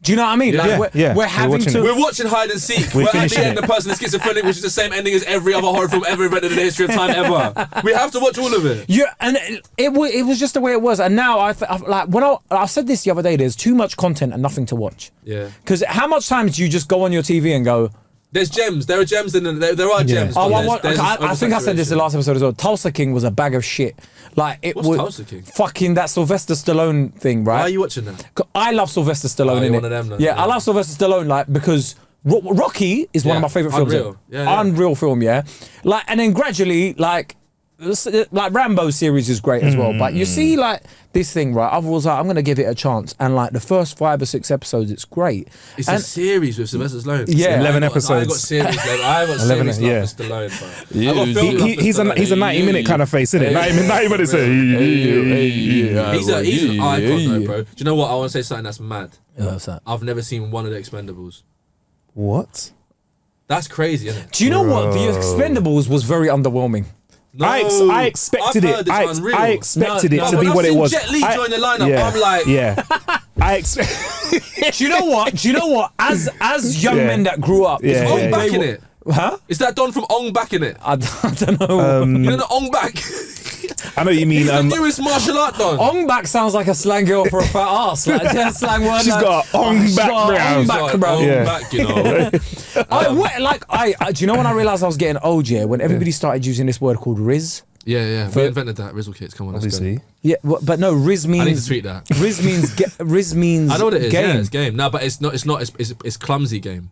Do you know what I mean? Yeah. Like, Yeah, we're, yeah. we're We're having watching to. it. We're watching hide and seek. We're We're at finishing the end, it. the person is schizophrenic, which is the same ending as every other horror film ever invented in the history of time ever. We have to watch all of it. Yeah, and it was just the way it was. And now I like when I said this the other day. There's too much content and nothing to watch. Yeah. Because how much time do you just go on your TV and go? There's gems. There are gems in there are gems. Oh, but I think I said this the last episode as well. Tulsa King was a bag of shit. Like it What's was Tulsa King? fucking that Sylvester Stallone thing, right? Why are you watching that? I love Sylvester Stallone. you're in one it. of them then, Yeah, yeah. I love Sylvester Stallone like because Rocky is one of Yeah, my favorite films. Unreal. Yeah. Unreal film, yeah. Like and then gradually like Rambo series is great as well, but you see like this thing, right? I was like, I'm gonna give it a chance, and like the first 5 or 6 episodes, it's great. It's and a series with Sylvester Stallone. Yeah. 11 I episodes. got series love. I got 11, series yeah. love for Stallone, bro. I got film love for He's a Stallone. 90-minute kind of face, isn't it? 90 minutes. He's an icon, though, bro. Do you know what? I want to say something that's mad. what's that? I've never seen one of the Expendables. What? That's crazy, isn't it? Do you know what? The Expendables was very underwhelming. No, I expected I've it. heard it's unreal. I expected it No, to when be I've what it seen was. Jet Li join the lineup, yeah, I'm like- yeah. I expect. Do you know what? Do you know what? As young Yeah. men that grew up, Yeah, Ong yeah, back they in were- it. Huh? Is that Don from Ong back in it? I don't know. You know the Ong back? I know what you mean. He's the newest martial art Don. Ong back sounds like a slang girl for a fat ass. Like just slang word. She's like, got a Ong she's got a background. Ong back, bro. Ong Yeah. back, you know. Do you know when I realised I was getting old? Yeah, when everybody started using this word called Riz. Yeah. We invented that. Rizzle Kits, come on, let's Obviously. go. Yeah, but no, Riz means. I need to tweet that. Riz means. Riz means. I know what it is. Game. Yeah, it's game. No, but it's not. It's clumsy game.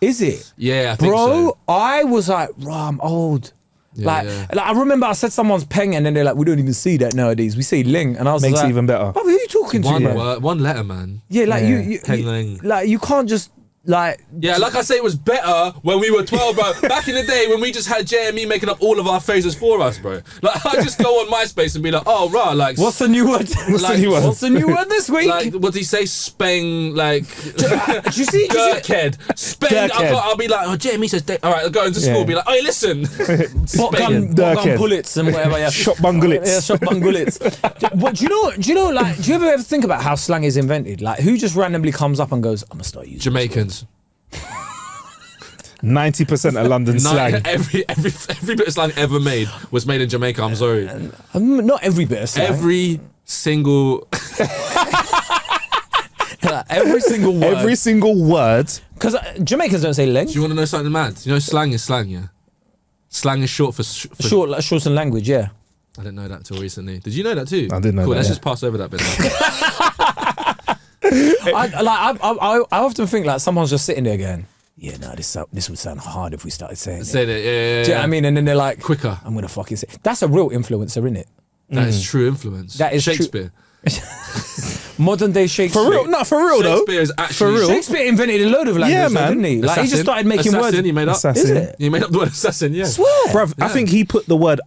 Is it? Yeah, I think Bro, so. I was like, I'm old. Yeah, like I remember I said someone's peng and then they're like, we don't even see that nowadays. We see ling, and I was Makes like, it even better. "Bruv, who are you talking to? One man?" word, one letter, man. Yeah, like Yeah. you Peng ling. like you can't just like. Yeah, like I say, it was better when we were 12, bro. Back in the day when we just had JME making up all of our phrases for us, bro. Like I just go on MySpace and be like, oh, rah, like What's the new word? What's the new word? What's the new word this week? like what did he say? Speng, like do you see? Dirkhead. Speng. Dirkhead. I'll be like, oh, JME says, all right, I'll go into school, Yeah. be like, hey, listen. Botgun Dirkhead. bullets and whatever. Yeah. Shotgun bullets. Yeah, shotgun bullets. But do you know? Like, do you ever think about how slang is invented? Like, who just randomly comes up and goes, "I'm gonna start using." Jamaicans. 90% of London slang. Every bit of slang ever made was made in Jamaica. I'm sorry. Not every bit of slang. Every single. Like, every single word. Every single word. Because Jamaicans don't say length. Do you want to know something mad? You know, slang is slang, yeah? Slang is short for... Shortened language, yeah. I didn't know that till recently. Did you know that too? I didn't know cool, that. Let's just pass over that bit. I often think like someone's just sitting there going, yeah, no, this would sound hard if we started saying it. Saying it, yeah. Do you know what I mean? And then they're like, quicker. I'm gonna fucking say. That's a real influencer, isn't it? That is true influence. That is Shakespeare. Modern day Shakespeare. For real, not for real though. Shakespeare is actually... For real. Shakespeare invented a load of language, Yeah, though, man. didn't he? Like, he just started making assassin, words. He made up. Assassin. Is it? He made up the word assassin, yeah. Swear. Bruv, I think he put the word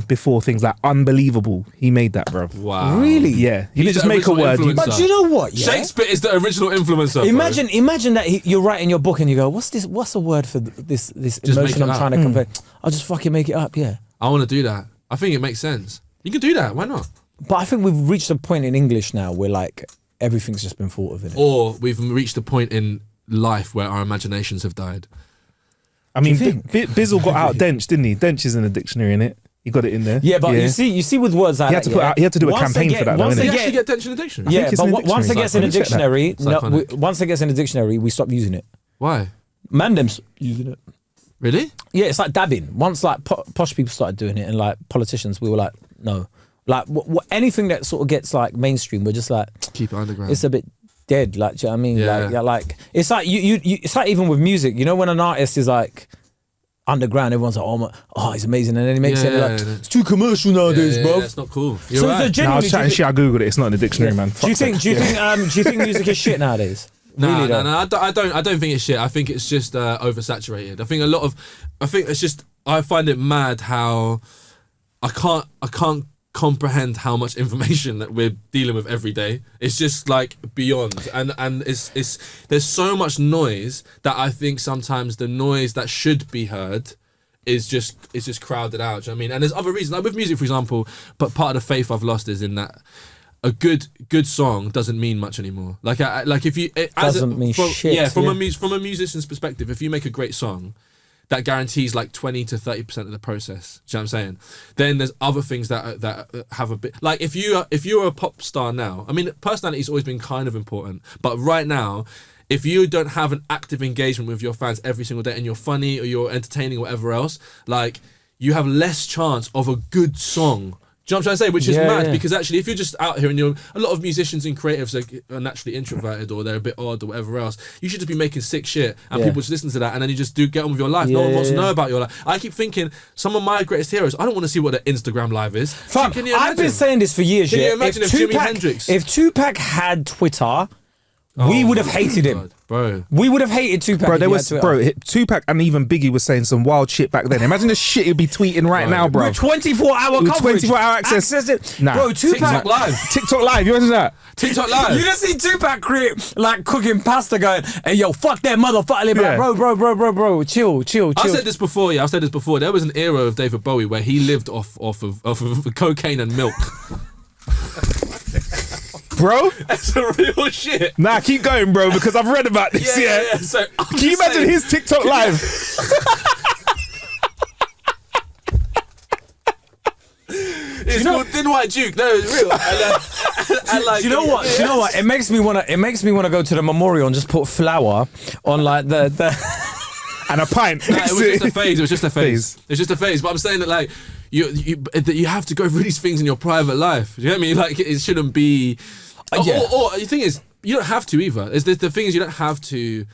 before things like unbelievable. He made that, bruv. Wow. Really? Yeah. He He's didn't just the make a original word. influencer. But do you know what? Yeah? Shakespeare is the original influencer. bro. Imagine that you're writing your book and you go, what's this? What's the word for this Just emotion make it I'm up. trying to convey? I'll just fucking make it up, yeah. I want to do that. I think it makes sense. You can do that. Why not? But I think we've reached a point in English now where like everything's just been thought of in it. Or we've reached a point in life where our imaginations have died. I mean, Do you think? Bizzle got out Dench, didn't he? Dench is in the dictionary, innit? He got it in there. Yeah, but you see with words like He had that, to put out, he had to do a campaign for that, though, once innit? they You get- actually get tension in the dictionary. Yeah, think it's but in the once it dictionary. gets in the Check that. dictionary, Psychonic. once it gets in the dictionary, we stop using it. Why? Mandem's using it. Really? Yeah, it's like dabbing. Once like posh people started doing it, and like politicians, we were like, no, like anything that sort of gets like mainstream, we're just like, Keep it underground. it's a bit dead. Like, do you know what I mean? Yeah. Like it's like you. It's like even with music, you know, when an artist is like underground, everyone's like, oh, he's amazing, and then he makes it like it's too commercial nowadays, bro. That's not cool. You're So right. the No, I genuinely, was chatting shit. I googled it. It's not in the dictionary, man. do you think music is shit nowadays? No, Really, no, though? I don't think it's shit. I think it's just oversaturated. I think it's just, I find it mad how I can't comprehend how much information that we're dealing with every day. It's just like beyond, and it's there's so much noise that I think sometimes the noise that should be heard is just crowded out. Do you know what I mean? And there's other reasons, like with music, for example. But part of the faith I've lost is in that a good song doesn't mean much anymore. Like if you Doesn't mean shit, Yeah, from yeah. a musician's perspective, if you make a great song, that guarantees like 20 to 30% of the process. Do you know what I'm saying? Then there's other things that have a bit, like if you're a pop star now. I mean, personality's always been kind of important, but right now, if you don't have an active engagement with your fans every single day, and you're funny or you're entertaining or whatever else, like you have less chance of a good song. Do you know what I'm trying to say? Which is mad, because actually if you're just out here and a lot of musicians and creatives are naturally introverted or they're a bit odd or whatever else, you should just be making sick shit and people just listen to that, and then you just get on with your life. No one wants to know about your life. I keep thinking, some of my greatest heroes, I don't want to see what their Instagram live is. Fam, Can you I've imagine? been saying this for years. Can you yeah? imagine if Jimi Hendrix- If Tupac had Twitter, we would have hated him. God, bro. We would have hated Tupac. Bro, if there he was had Twitter. Tupac and even Biggie was saying some wild shit back then. Imagine the shit he'd be tweeting right now, bro. With 24-hour With coverage. 24-hour access. it. Nah. Bro, Tupac. TikTok live. TikTok live, you imagine that? TikTok live. You just see Tupac create like cooking pasta, going, "Hey yo, fuck that motherfucker!" Like, Yeah. bro, chill. I've said this before. Yeah, I've said this before. There was an era of David Bowie where he lived off of cocaine and milk. Bro? That's a real shit. Nah, keep going, bro, because I've read about this, yeah. So, Can you imagine his TikTok live? It's called Thin White Duke. No, it's real. And like, Do you know what? Do you know what? It makes me wanna go to the memorial and just put flour on like the And a pint. Nah, it was just a phase. It was just a phase. It's just a phase. But I'm saying that like you have to go through these things in your private life. Do you know what I mean? Like it shouldn't be. Or the thing is, you don't have to either. The thing is, you don't have to.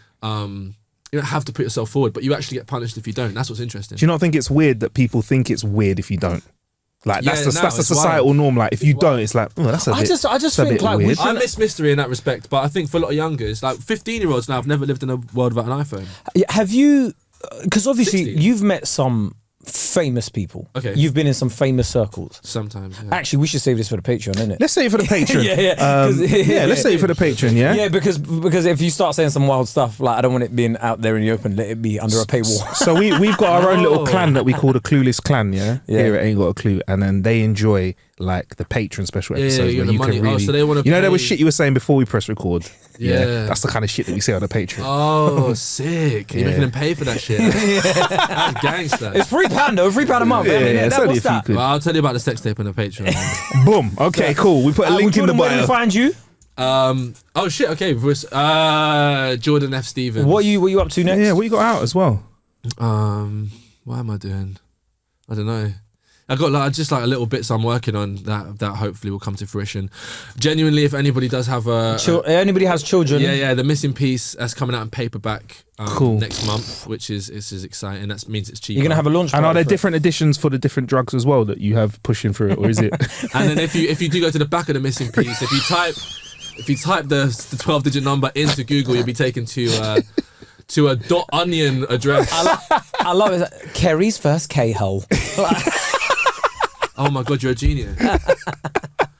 You don't have to put yourself forward, but you actually get punished if you don't. That's what's interesting. Do you not think it's weird that people think it's weird if you don't? Like that's the it's societal wild. norm. Like if you don't, it's like, oh, that's a bit. I just that's a think bit like we weird. should- I miss mystery in that respect, but I think for a lot of youngers, like 15-year-olds now, have never lived in a world without an iPhone. Have you? Because obviously 16. you've met some famous people. Okay. You've been in some famous circles. Sometimes. Yeah. Actually, we should save this for the Patreon, isn't it? Let's say it for the Patreon. Yeah. 'Cause- Let's say it for the Patreon. Yeah. Yeah, because if you start saying some wild stuff, like I don't want it being out there in the open. Let it be under a paywall. So we've got our own little Oh. clan that we call the Clueless Clan. Yeah. Yeah. Here it Ain't Got a Clue, and then they enjoy like the Patreon special Yeah, episodes you where get you the can money. Oh, really. so they wanna you know, there was pay- shit you were saying before we press record. Yeah. That's the kind of shit that we say on the Patreon. Oh, sick! You're Yeah. making them pay for that shit. That's gangster. It's £3 though, £3 a month. I mean, it's that, only what's a few that? quid. Well, I'll tell you about the sex tape on the Patreon. Boom. Okay, cool. We put a link in the Jordan, where do we bio. find you? Oh shit. Okay. Jordan F. Stevens. What are you up to next? Yeah, what you got out as well? What am I doing? I don't know. I got just like a little bits I'm working on that hopefully will come to fruition. Genuinely, if anybody does have anybody has children, yeah, the missing piece that's coming out in paperback Cool. next month, which is exciting. That means it's cheaper. you're gonna have a launch. And are there party for it. different editions for the different drugs as well that you have pushing through it, or is it? And then if you do go to the back of the missing piece, if you type the 12-digit number into Google, you'll be taken to a .onion address. I love it. Kerry's first K-hole. Oh my god, you're a genius.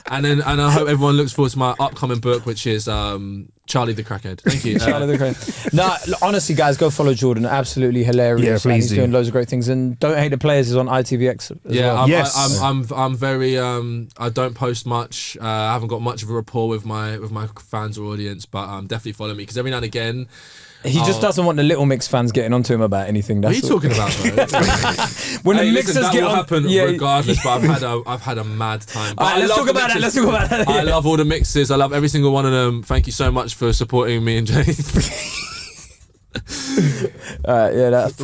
And I hope everyone looks forward to my upcoming book, which is Charlie the Crackhead. Thank you. Charlie the Crackhead. No, honestly, guys, go follow Jordan. Absolutely hilarious. Yeah, and please he's do. doing loads of great things. And Don't Hate the Players is on ITVX as well. Yes. I'm very I don't post much. I haven't got much of a rapport with my fans or audience, but definitely follow me because every now and again. He just doesn't want the Little Mix fans getting onto him about anything. What are That's you talking about, though? When the Hey, mixers listen, that get will on, happen regardless. But I've had a mad time. But All right, let's talk about that. Let's talk about that. I love all the mixes. I love every single one of them. Thank you so much for supporting me and Jay. Yeah, that's.